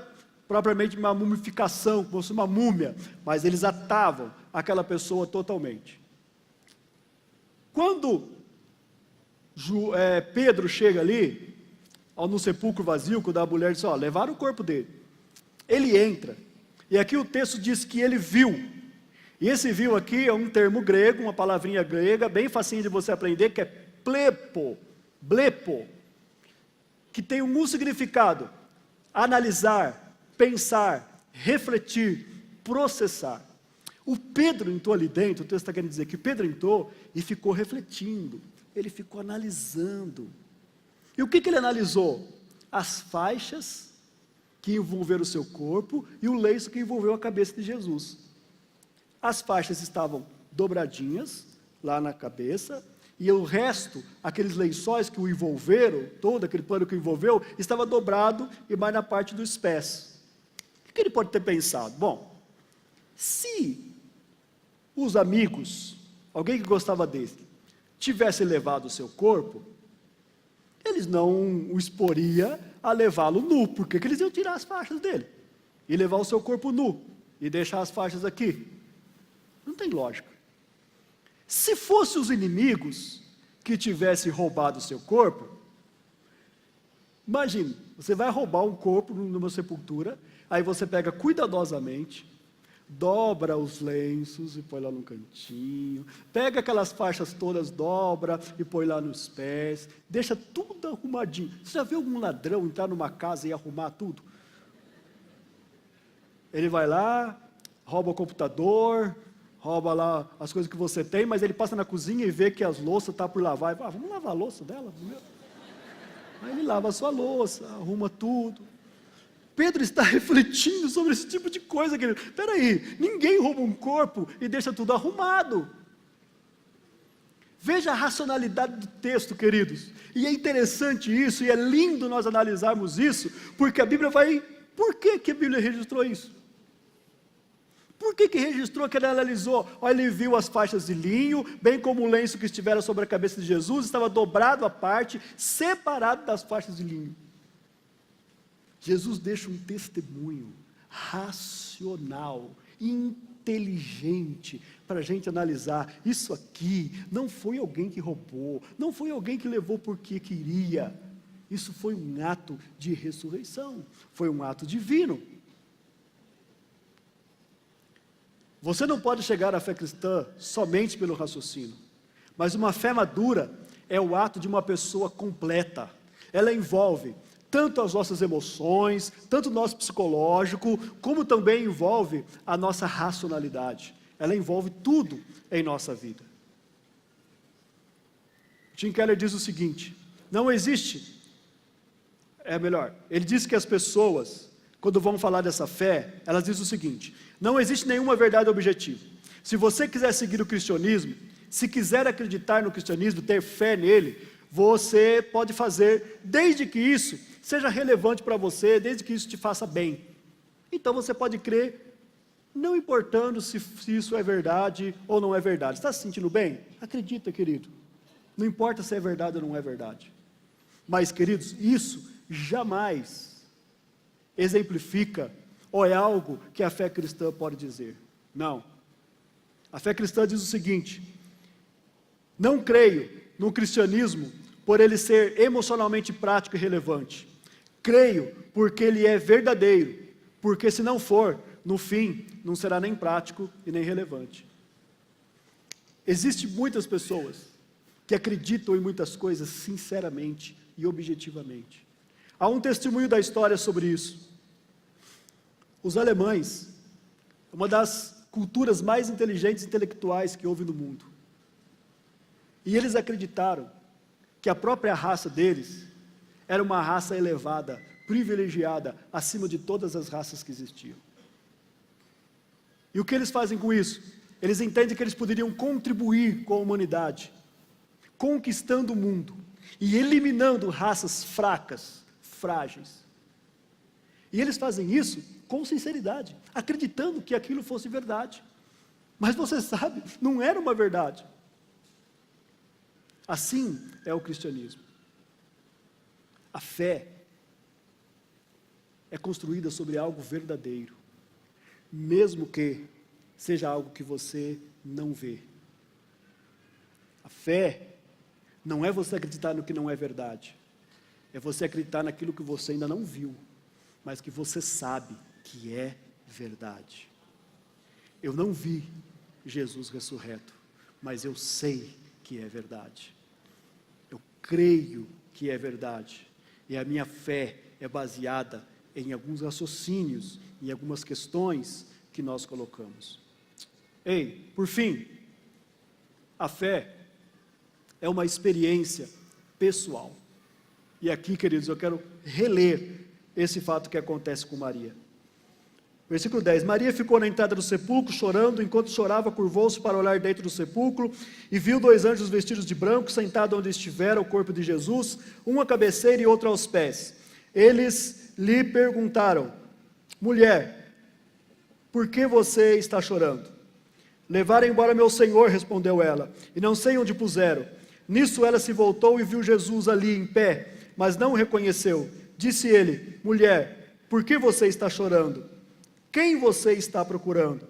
Speaker 2: propriamente uma mumificação, como se fosse uma múmia, mas eles atavam aquela pessoa totalmente. Quando Pedro chega ali, no sepulcro vazio, quando a mulher disse: levaram o corpo dele. Ele entra, e aqui o texto diz que ele viu, e esse viu aqui é um termo grego, uma palavrinha grega, bem facinho de você aprender, que é blepo, que tem um significado: analisar, pensar, refletir, processar. O Pedro entrou ali dentro, o texto está querendo dizer que Pedro entrou e ficou refletindo, ele ficou analisando. E o que ele analisou? As faixas que envolveram o seu corpo e o lenço que envolveu a cabeça de Jesus. As faixas estavam dobradinhas lá na cabeça, e o resto, aqueles lençóis que o envolveram, todo aquele pano que o envolveu, estava dobrado e mais na parte dos pés. O que ele pode ter pensado? Bom, se os amigos, alguém que gostava dele, tivesse levado o seu corpo, eles não o exporia a levá-lo nu, porque eles iam tirar as faixas dele, e levar o seu corpo nu, e deixar as faixas aqui. Não tem lógica. Se fossem os inimigos que tivessem roubado o seu corpo, imagine, você vai roubar um corpo numa sepultura, aí você pega cuidadosamente, dobra os lenços e põe lá no cantinho, pega aquelas faixas todas, dobra e põe lá nos pés, deixa tudo arrumadinho. Você já viu algum ladrão entrar numa casa e arrumar tudo? Ele vai lá, rouba o computador, rouba lá as coisas que você tem, mas ele passa na cozinha e vê que as louças estão por lavar, e fala: vamos lavar a louça dela? Aí ele lava a sua louça, arruma tudo. Pedro está refletindo sobre esse tipo de coisa, querido. Espera aí, ninguém rouba um corpo e deixa tudo arrumado. Veja a racionalidade do texto, queridos. E é interessante isso, e é lindo nós analisarmos isso, porque a Bíblia vai... Por que que a Bíblia registrou isso? Por que que registrou, que ele analisou? Olha, ele viu as faixas de linho, bem como o lenço que estivera sobre a cabeça de Jesus, estava dobrado à parte, separado das faixas de linho. Jesus deixa um testemunho racional, inteligente, para a gente analisar. Isso aqui não foi alguém que roubou, não foi alguém que levou porque queria. Isso foi um ato de ressurreição, foi um ato divino. Você não pode chegar à fé cristã somente pelo raciocínio, mas uma fé madura é o ato de uma pessoa completa. Ela envolve tanto as nossas emoções, tanto o nosso psicológico, como também envolve a nossa racionalidade. Ela envolve tudo em nossa vida. Tim Keller diz o seguinte: não existe, ele diz que as pessoas, quando vão falar dessa fé, elas dizem o seguinte: não existe nenhuma verdade objetiva. Se você quiser seguir o cristianismo, se quiser acreditar no cristianismo, ter fé nele, você pode fazer, desde que isso seja relevante para você, desde que isso te faça bem. Então você pode crer, não importando se isso é verdade ou não é verdade. Está se sentindo bem? Acredita, querido. Não importa se é verdade ou não é verdade. Mas, queridos, isso jamais exemplifica ou é algo que a fé cristã pode dizer. Não. A fé cristã diz o seguinte: não creio no cristianismo por ele ser emocionalmente prático e relevante. Creio porque ele é verdadeiro, porque se não for, no fim, não será nem prático e nem relevante. Existem muitas pessoas que acreditam em muitas coisas sinceramente e objetivamente. Há um testemunho da história sobre isso. Os alemães, uma das culturas mais inteligentes e intelectuais que houve no mundo. E eles acreditaram que a própria raça deles era uma raça elevada, privilegiada, acima de todas as raças que existiam. E o que eles fazem com isso? Eles entendem que eles poderiam contribuir com a humanidade, conquistando o mundo e eliminando raças fracas, frágeis. E eles fazem isso com sinceridade, acreditando que aquilo fosse verdade. Mas você sabe, não era uma verdade. Assim é o cristianismo. A fé é construída sobre algo verdadeiro, mesmo que seja algo que você não vê. A fé não é você acreditar no que não é verdade, é você acreditar naquilo que você ainda não viu, mas que você sabe que é verdade. Eu não vi Jesus ressurreto, mas eu sei que é verdade. Eu creio que é verdade. E a minha fé é baseada em alguns raciocínios, em algumas questões que nós colocamos. Ei, por fim, a fé é uma experiência pessoal. E aqui, queridos, eu quero reler esse fato que acontece com Maria. Versículo 10, Maria ficou na entrada do sepulcro, chorando. Enquanto chorava, curvou-se para olhar dentro do sepulcro, e viu 2 anjos vestidos de branco, sentados onde estivera o corpo de Jesus, um à cabeceira e outro aos pés. Eles lhe perguntaram: mulher, por que você está chorando? Levaram embora meu Senhor, respondeu ela, e não sei onde puseram. Nisso ela se voltou e viu Jesus ali em pé, mas não o reconheceu. Disse ele: mulher, por que você está chorando? Quem você está procurando?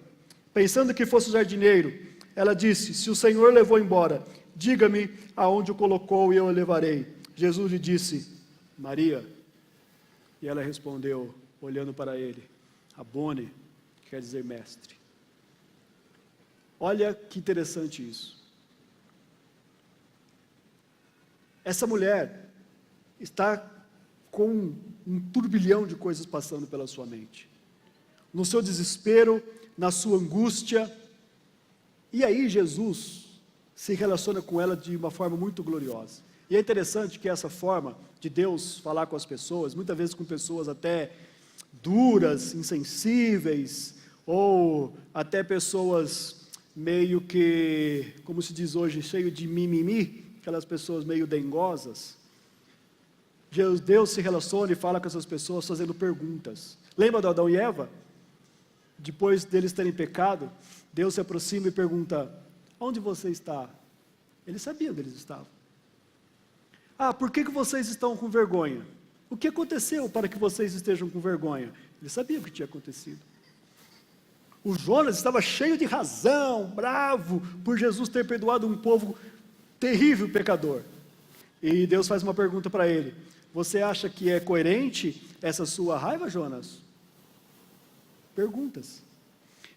Speaker 2: Pensando que fosse o jardineiro, ela disse: se o Senhor levou embora, diga-me aonde o colocou e eu o levarei. Jesus lhe disse: Maria. E ela respondeu, olhando para ele: Rabone, que quer dizer mestre. Olha que interessante isso. Essa mulher está com um turbilhão de coisas passando pela sua mente. No seu desespero, na sua angústia. E aí Jesus se relaciona com ela de uma forma muito gloriosa. E é interessante que essa forma de Deus falar com as pessoas, muitas vezes com pessoas até duras, insensíveis, ou até pessoas meio que, como se diz hoje, cheio de mimimi, aquelas pessoas meio dengosas. Deus se relaciona e fala com essas pessoas fazendo perguntas. Lembra de Adão e Eva? Depois deles terem pecado, Deus se aproxima e pergunta: onde você está? Eles sabiam onde eles estavam. Por que vocês estão com vergonha? O que aconteceu para que vocês estejam com vergonha? Eles sabiam o que tinha acontecido. O Jonas estava cheio de razão, bravo, por Jesus ter perdoado um povo terrível pecador. E Deus faz uma pergunta para ele: você acha que é coerente essa sua raiva, Jonas? Perguntas.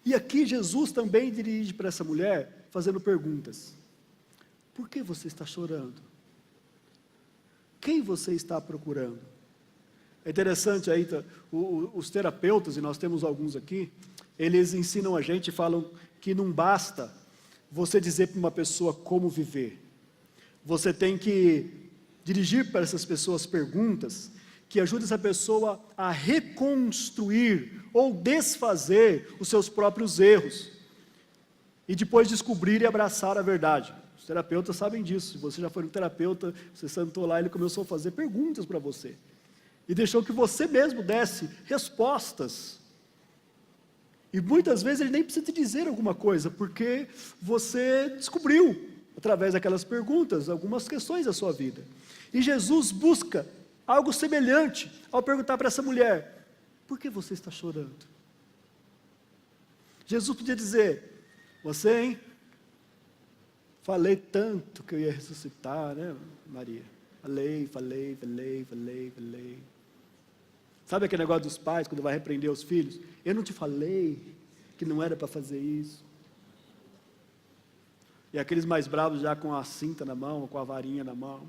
Speaker 2: E aqui Jesus também dirige para essa mulher, fazendo perguntas. Por que você está chorando? Quem você está procurando? É interessante aí, os terapeutas, e nós temos alguns aqui, eles ensinam a gente, falam que não basta você dizer para uma pessoa como viver. Você tem que dirigir para essas pessoas perguntas que ajudem essa pessoa a reconstruir ou desfazer os seus próprios erros e depois descobrir e abraçar a verdade. Os terapeutas sabem disso. Se você já foi um terapeuta, você sentou lá e ele começou a fazer perguntas para você e deixou que você mesmo desse respostas. E muitas vezes ele nem precisa te dizer alguma coisa, porque você descobriu, através daquelas perguntas, algumas questões da sua vida. E Jesus busca algo semelhante ao perguntar para essa mulher: por que você está chorando? Jesus podia dizer: você, hein? Falei tanto que eu ia ressuscitar, né, Maria? Falei. Sabe aquele negócio dos pais, quando vai repreender os filhos? Eu não te falei que não era para fazer isso. E aqueles mais bravos já com a cinta na mão, com a varinha na mão.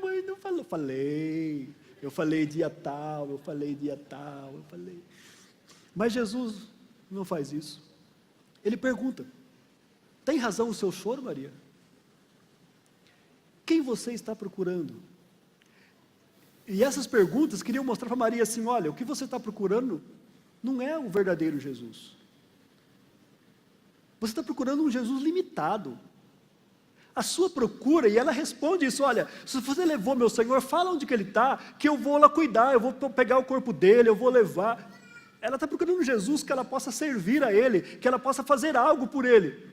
Speaker 2: Mãe, não falou. Falei. Eu falei dia tal. Mas Jesus não faz isso. Ele pergunta: tem razão o seu choro, Maria? Quem você está procurando? E essas perguntas queriam mostrar para Maria assim: olha, o que você está procurando não é o verdadeiro Jesus. Você está procurando um Jesus limitado. A sua procura, e ela responde isso: olha, se você levou meu Senhor, fala onde que ele está, que eu vou lá cuidar, eu vou pegar o corpo dele, eu vou levar. Ela está procurando um Jesus que ela possa servir a ele, que ela possa fazer algo por ele.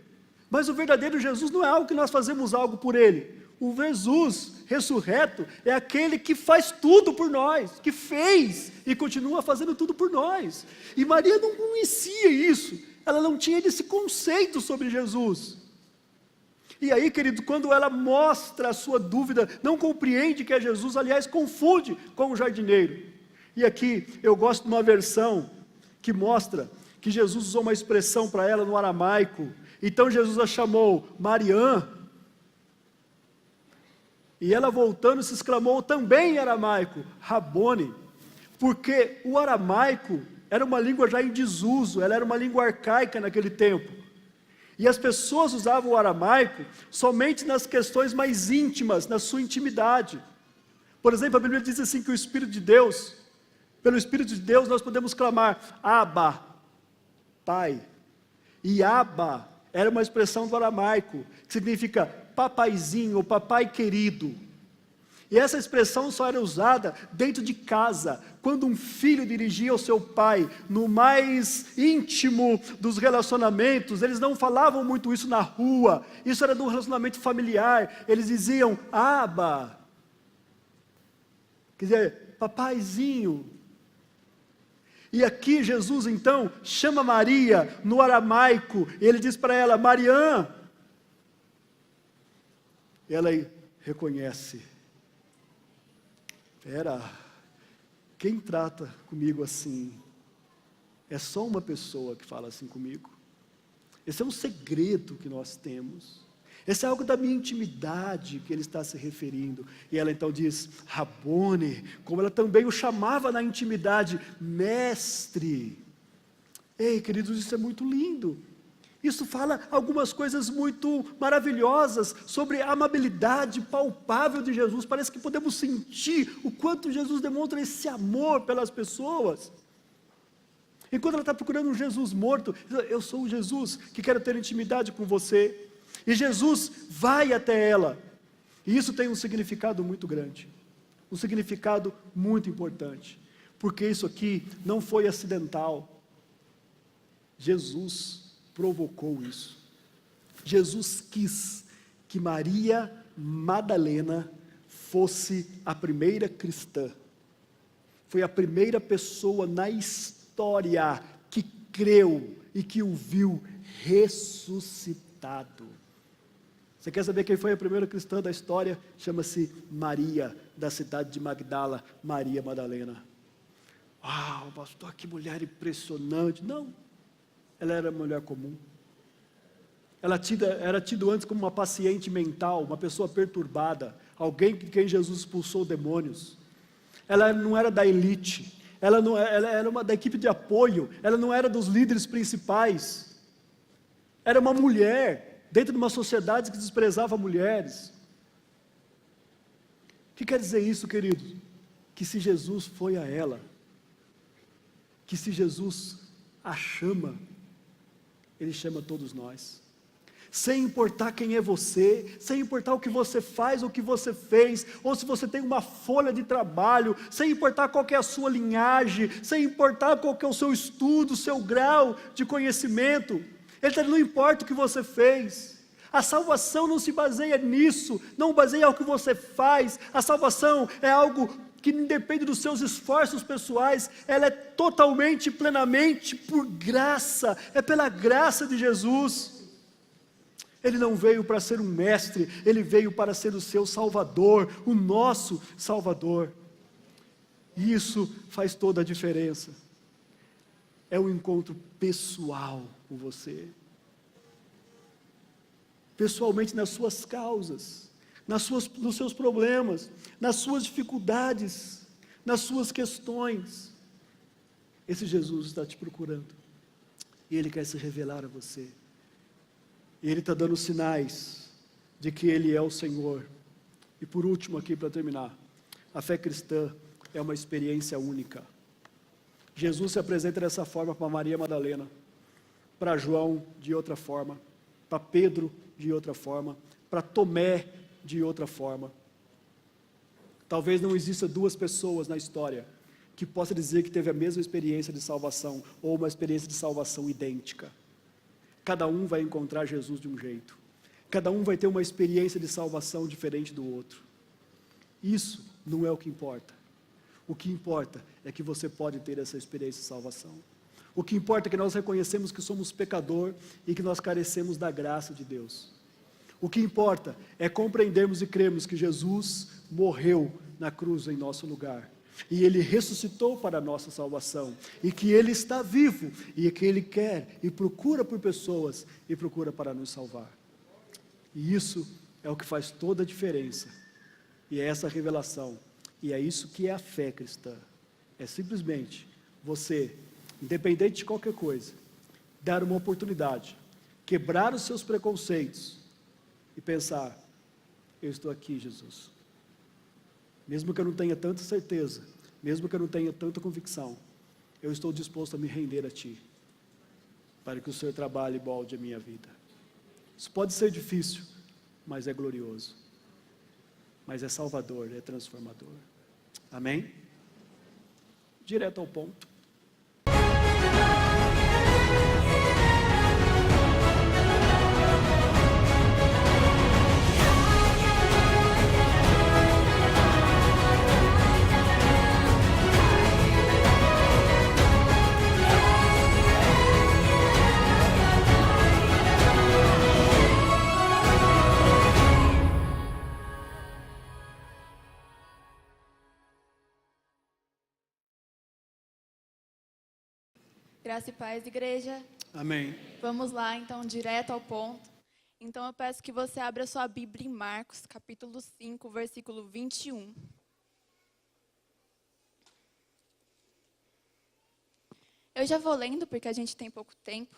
Speaker 2: Mas o verdadeiro Jesus não é algo que nós fazemos algo por ele. O Jesus ressurreto é aquele que faz tudo por nós, que fez e continua fazendo tudo por nós. E Maria não conhecia isso, ela não tinha esse conceito sobre Jesus. E aí, querido, quando ela mostra a sua dúvida, não compreende que é Jesus, aliás, confunde com o jardineiro. E aqui eu gosto de uma versão que mostra que Jesus usou uma expressão para ela no aramaico. Então Jesus a chamou Mariã, e ela voltando se exclamou também em aramaico, Rabone, porque o aramaico era uma língua já em desuso, ela era uma língua arcaica naquele tempo, e as pessoas usavam o aramaico somente nas questões mais íntimas, na sua intimidade. Por exemplo, a Bíblia diz assim que o Espírito de Deus, pelo Espírito de Deus nós podemos clamar Abba, Pai, e Abba era uma expressão do aramaico, que significa papaizinho, ou papai querido. E essa expressão só era usada dentro de casa, quando um filho dirigia ao seu pai, no mais íntimo dos relacionamentos. Eles não falavam muito isso na rua, isso era de um relacionamento familiar. Eles diziam Abba, quer dizer, papaizinho. E aqui Jesus então chama Maria no aramaico, e ele diz para ela, Mariã. Ela reconhece, quem trata comigo assim? É só uma pessoa que fala assim comigo. Esse é um segredo que nós temos. Esse é algo da minha intimidade que ele está se referindo. E ela então diz, Rabone, como ela também o chamava na intimidade, mestre. Ei, queridos, isso é muito lindo. Isso fala algumas coisas muito maravilhosas sobre a amabilidade palpável de Jesus. Parece que podemos sentir o quanto Jesus demonstra esse amor pelas pessoas. Enquanto ela está procurando um Jesus morto, eu sou o Jesus que quero ter intimidade com você. E Jesus vai até ela. E isso tem um significado muito grande. Um significado muito importante. Porque isso aqui não foi acidental. Jesus provocou isso. Jesus quis que Maria Madalena fosse a primeira cristã. Foi a primeira pessoa na história que creu e que o viu ressuscitado. Você quer saber quem foi a primeira cristã da história? Chama-se Maria, da cidade de Magdala, Maria Madalena. Uau, pastor, que mulher impressionante. Não, ela era mulher comum. Ela era tida antes como uma paciente mental, uma pessoa perturbada, alguém de quem Jesus expulsou demônios. Ela não era da elite, ela era da equipe de apoio, ela não era dos líderes principais. Era uma mulher, dentro de uma sociedade que desprezava mulheres. O que quer dizer isso, queridos? Que se Jesus foi a ela, que se Jesus a chama, Ele chama todos nós. Sem importar quem é você, sem importar o que você faz, ou o que você fez, ou se você tem uma folha de trabalho, sem importar qual que é a sua linhagem, sem importar qual que é o seu estudo, o seu grau de conhecimento, Ele está dizendo, não importa o que você fez, a salvação não se baseia nisso, não baseia ao que você faz, a salvação é algo que não depende dos seus esforços pessoais, ela é totalmente, plenamente por graça, é pela graça de Jesus. Ele não veio para ser um mestre, Ele veio para ser o seu Salvador, o nosso Salvador. E isso faz toda a diferença. É um encontro pessoal com você. Pessoalmente nas suas causas, nos seus problemas, nas suas dificuldades, nas suas questões. Esse Jesus está te procurando. E Ele quer se revelar a você. E Ele está dando sinais de que Ele é o Senhor. E por último aqui, para terminar, a fé cristã é uma experiência única. Jesus se apresenta dessa forma para Maria Madalena, para João de outra forma, para Pedro de outra forma, para Tomé de outra forma. Talvez não exista duas pessoas na história que possa dizer que teve a mesma experiência de salvação, ou uma experiência de salvação idêntica. Cada um vai encontrar Jesus de um jeito. Cada um vai ter uma experiência de salvação diferente do outro. Isso não é o que importa. O que importa é que você pode ter essa experiência de salvação. O que importa é que nós reconhecemos que somos pecador e que nós carecemos da graça de Deus. O que importa é compreendermos e crermos que Jesus morreu na cruz em nosso lugar. E Ele ressuscitou para a nossa salvação, e que Ele está vivo, e que Ele quer e procura por pessoas, e procura para nos salvar. E isso é o que faz toda a diferença, e é essa revelação, e é isso que é a fé cristã. É simplesmente você, independente de qualquer coisa, dar uma oportunidade, quebrar os seus preconceitos, e pensar, eu estou aqui, Jesus. Mesmo que eu não tenha tanta certeza, mesmo que eu não tenha tanta convicção, eu estou disposto a me render a Ti, para que o Senhor trabalhe e molde a minha vida. Isso pode ser difícil, mas é glorioso, mas é salvador, é transformador. Amém? Direto ao ponto.
Speaker 3: Graça e paz, igreja.
Speaker 2: Amém.
Speaker 3: Vamos lá, então, direto ao ponto. Então, eu peço que você abra sua Bíblia em Marcos, capítulo 5, versículo 21. Eu já vou lendo, porque a gente tem pouco tempo,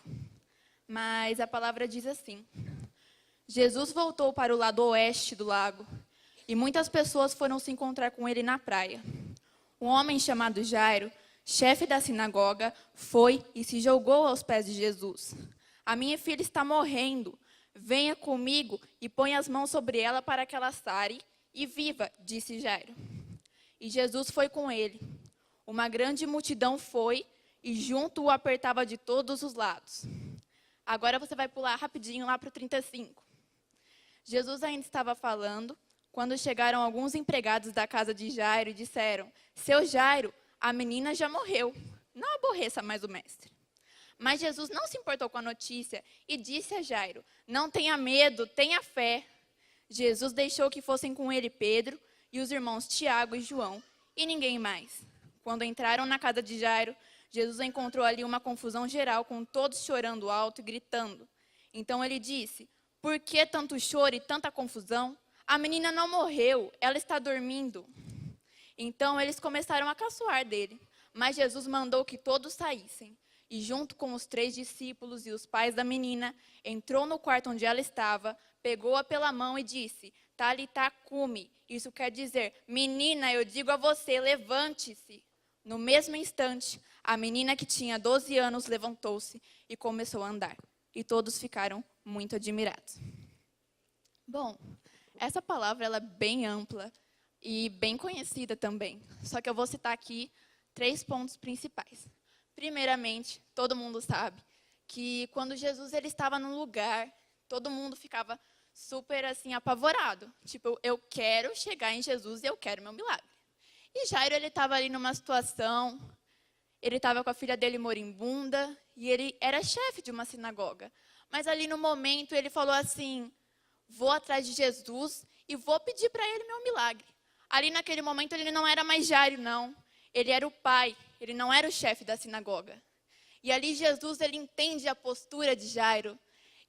Speaker 3: Mas a palavra diz assim: Jesus voltou para o lado oeste do lago e muitas pessoas foram se encontrar com ele na praia. Um homem chamado Jairo, chefe da sinagoga, foi e se jogou aos pés de Jesus. A minha filha está morrendo. Venha comigo e ponha as mãos sobre ela para que ela sare e viva, disse Jairo. E Jesus foi com ele. Uma grande multidão foi e junto o apertava de todos os lados. Agora você vai pular rapidinho lá para o 35. Jesus ainda estava falando quando chegaram alguns empregados da casa de Jairo e disseram: Seu Jairo, a menina já morreu. Não aborreça mais o mestre. Mas Jesus não se importou com a notícia e disse a Jairo: Não tenha medo, tenha fé. Jesus deixou que fossem com ele Pedro e os irmãos Tiago e João e ninguém mais. Quando entraram na casa de Jairo, Jesus encontrou ali uma confusão geral, com todos chorando alto e gritando. Então ele disse: Por que tanto choro e tanta confusão? A menina não morreu, ela está dormindo. Então eles começaram a caçoar dele, mas Jesus mandou que todos saíssem. E junto com os 3 discípulos e os pais da menina, entrou no quarto onde ela estava, pegou-a pela mão e disse: Talitá cumi. Isso quer dizer: Menina, eu digo a você, levante-se. No mesmo instante, a menina que tinha 12 anos levantou-se e começou a andar. E todos ficaram muito admirados. Bom, essa palavra ela é bem ampla e bem conhecida também. Só que eu vou citar aqui 3 pontos principais. Primeiramente, todo mundo sabe que quando Jesus ele estava num lugar, todo mundo ficava super assim apavorado. Tipo, eu quero chegar em Jesus e eu quero meu milagre. E Jairo ele estava ali numa situação, ele estava com a filha dele moribunda e ele era chefe de uma sinagoga. Mas ali no momento ele falou assim: vou atrás de Jesus e vou pedir para ele meu milagre. Ali naquele momento ele não era mais Jairo, não. Ele era o pai, ele não era o chefe da sinagoga. E ali Jesus ele entende a postura de Jairo.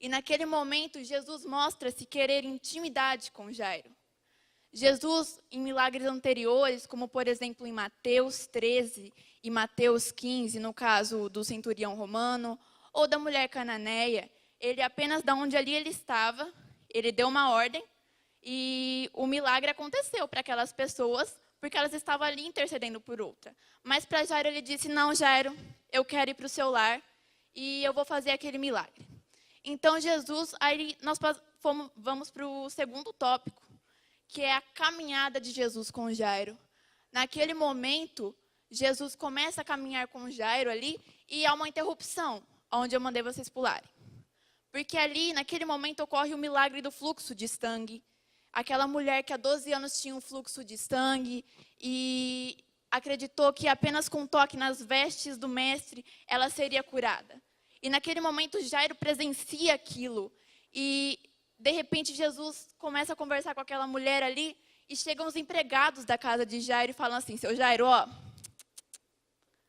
Speaker 3: E naquele momento Jesus mostra-se querer intimidade com Jairo. Jesus, em milagres anteriores, como por exemplo em Mateus 13 e Mateus 15, no caso do centurião romano, ou da mulher cananeia, ele apenas da onde ali ele estava, ele deu uma ordem e o milagre aconteceu para aquelas pessoas, porque elas estavam ali intercedendo por outra. Mas para Jairo ele disse: não, Jairo, eu quero ir para o seu lar e eu vou fazer aquele milagre. Então Jesus, aí nós vamos para o segundo tópico, que é a caminhada de Jesus com Jairo. Naquele momento, Jesus começa a caminhar com Jairo ali e há uma interrupção, onde eu mandei vocês pularem. Porque ali, naquele momento, ocorre o milagre do fluxo de sangue. Aquela mulher que há 12 anos tinha um fluxo de sangue e acreditou que apenas com um toque nas vestes do mestre, ela seria curada. E naquele momento, Jairo presencia aquilo e de repente, Jesus começa a conversar com aquela mulher ali e chegam os empregados da casa de Jairo e falam assim: seu Jairo, ó,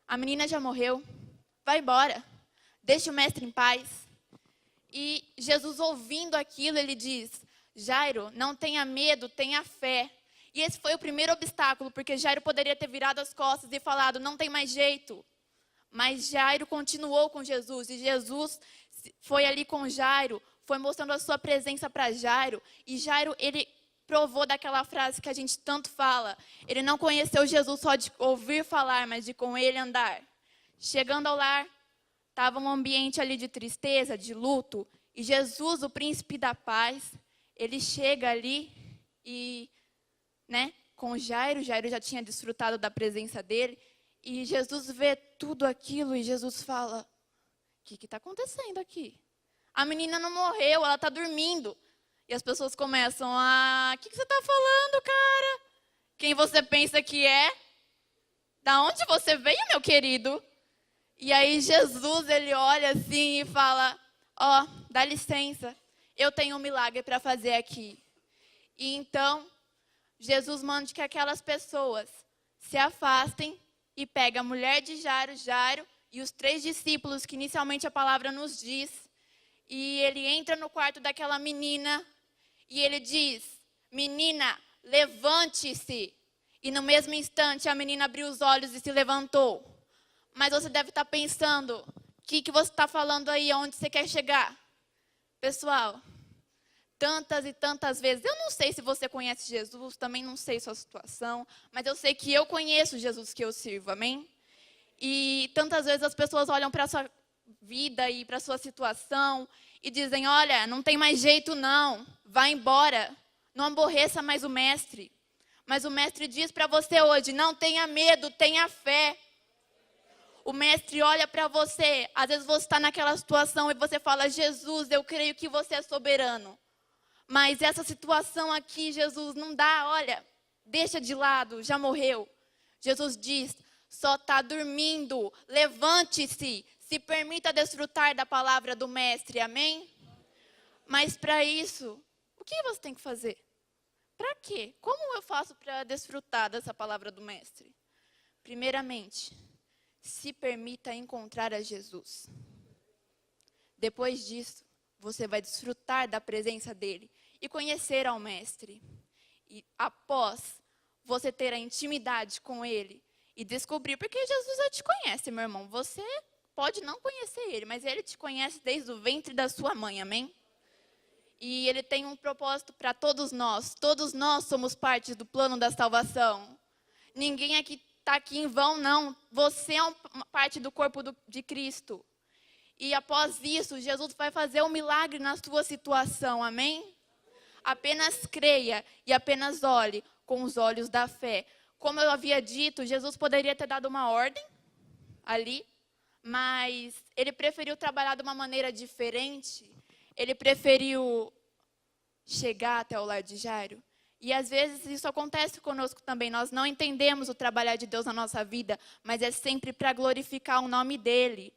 Speaker 3: a menina já morreu, vai embora, deixa o mestre em paz. E Jesus, ouvindo aquilo, ele diz: Jairo, não tenha medo, tenha fé. E esse foi o primeiro obstáculo, porque Jairo poderia ter virado as costas e falado: não tem mais jeito. Mas Jairo continuou com Jesus e Jesus foi ali com Jairo, foi mostrando a sua presença para Jairo. E Jairo, ele provou daquela frase que a gente tanto fala. Ele não conheceu Jesus só de ouvir falar, mas de com ele andar. Chegando ao lar, estava um ambiente ali de tristeza, de luto. E Jesus, o príncipe da paz, ele chega ali e, com Jairo já tinha desfrutado da presença dele. E Jesus vê tudo aquilo e Jesus fala: o que está acontecendo aqui? A menina não morreu, ela está dormindo. E as pessoas começam: o que você está falando, cara? Quem você pensa que é? Da onde você veio, meu querido? E aí Jesus, ele olha assim e fala: ó, dá licença, eu tenho um milagre para fazer aqui. E então, Jesus manda que aquelas pessoas se afastem e pega a mulher de Jairo e os 3 discípulos, que inicialmente a palavra nos diz, e ele entra no quarto daquela menina e ele diz: menina, levante-se. E no mesmo instante a menina abriu os olhos e se levantou. Mas você deve estar pensando: que você está falando aí? Aonde você quer chegar? Pessoal, tantas e tantas vezes, eu não sei se você conhece Jesus, também não sei sua situação, mas eu sei que eu conheço o Jesus que eu sirvo, amém? E tantas vezes as pessoas olham para a sua vida e para a sua situação e dizem, olha, não tem mais jeito não, vai embora, não aborreça mais o mestre. Mas o mestre diz para você hoje, não tenha medo, tenha fé. O mestre olha para você, às vezes você está naquela situação e você fala, Jesus, eu creio que você é soberano. Mas essa situação aqui, Jesus, não dá, olha, deixa de lado, já morreu. Jesus diz, só está dormindo, levante-se, se permita desfrutar da palavra do mestre, amém? Mas para isso, o que você tem que fazer? Para quê? Como eu faço para desfrutar dessa palavra do mestre? Primeiramente, se permita encontrar a Jesus. Depois disso, você vai desfrutar da presença dele e conhecer ao mestre. E após você ter a intimidade com ele e descobrir, porque Jesus já te conhece, meu irmão. Você pode não conhecer ele, mas ele te conhece desde o ventre da sua mãe, amém? E ele tem um propósito para todos nós. Todos nós somos parte do plano da salvação. Ninguém aqui está aqui em vão, não. Você é uma parte do corpo de Cristo. E após isso, Jesus vai fazer um milagre na sua situação, amém? Apenas creia e apenas olhe com os olhos da fé. Como eu havia dito, Jesus poderia ter dado uma ordem ali, mas ele preferiu trabalhar de uma maneira diferente. Ele preferiu chegar até o lar de Jairo. E às vezes isso acontece conosco também. Nós não entendemos o trabalhar de Deus na nossa vida, mas é sempre para glorificar o nome dele.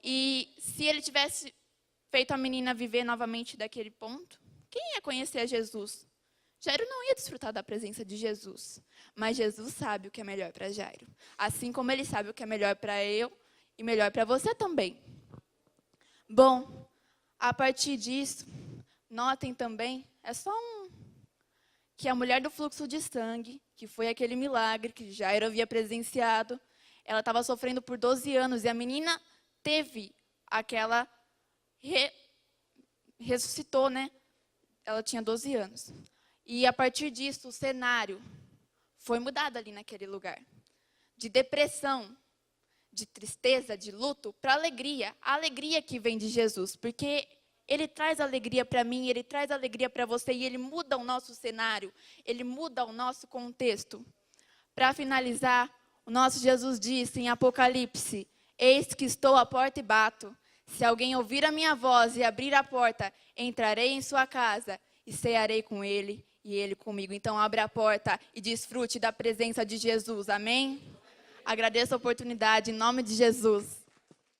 Speaker 3: E se ele tivesse feito a menina viver novamente daquele ponto, quem ia conhecer a Jesus? Jairo não ia desfrutar da presença de Jesus. Mas Jesus sabe o que é melhor para Jairo. Assim como ele sabe o que é melhor para eu e melhor para você também. Bom, a partir disso, notem também, que a mulher do fluxo de sangue, que foi aquele milagre que Jairo havia presenciado, ela estava sofrendo por 12 anos e a menina teve aquela, ressuscitou, né? Ela tinha 12 anos. E a partir disso, o cenário foi mudado ali naquele lugar. De depressão, de tristeza, de luto, para alegria. A alegria que vem de Jesus, porque ele traz alegria para mim, ele traz alegria para você e ele muda o nosso cenário, ele muda o nosso contexto. Para finalizar, o nosso Jesus disse em Apocalipse, eis que estou à porta e bato. Se alguém ouvir a minha voz e abrir a porta, entrarei em sua casa e cearei com ele e ele comigo. Então abra a porta e desfrute da presença de Jesus, amém? Agradeço a oportunidade em nome de Jesus.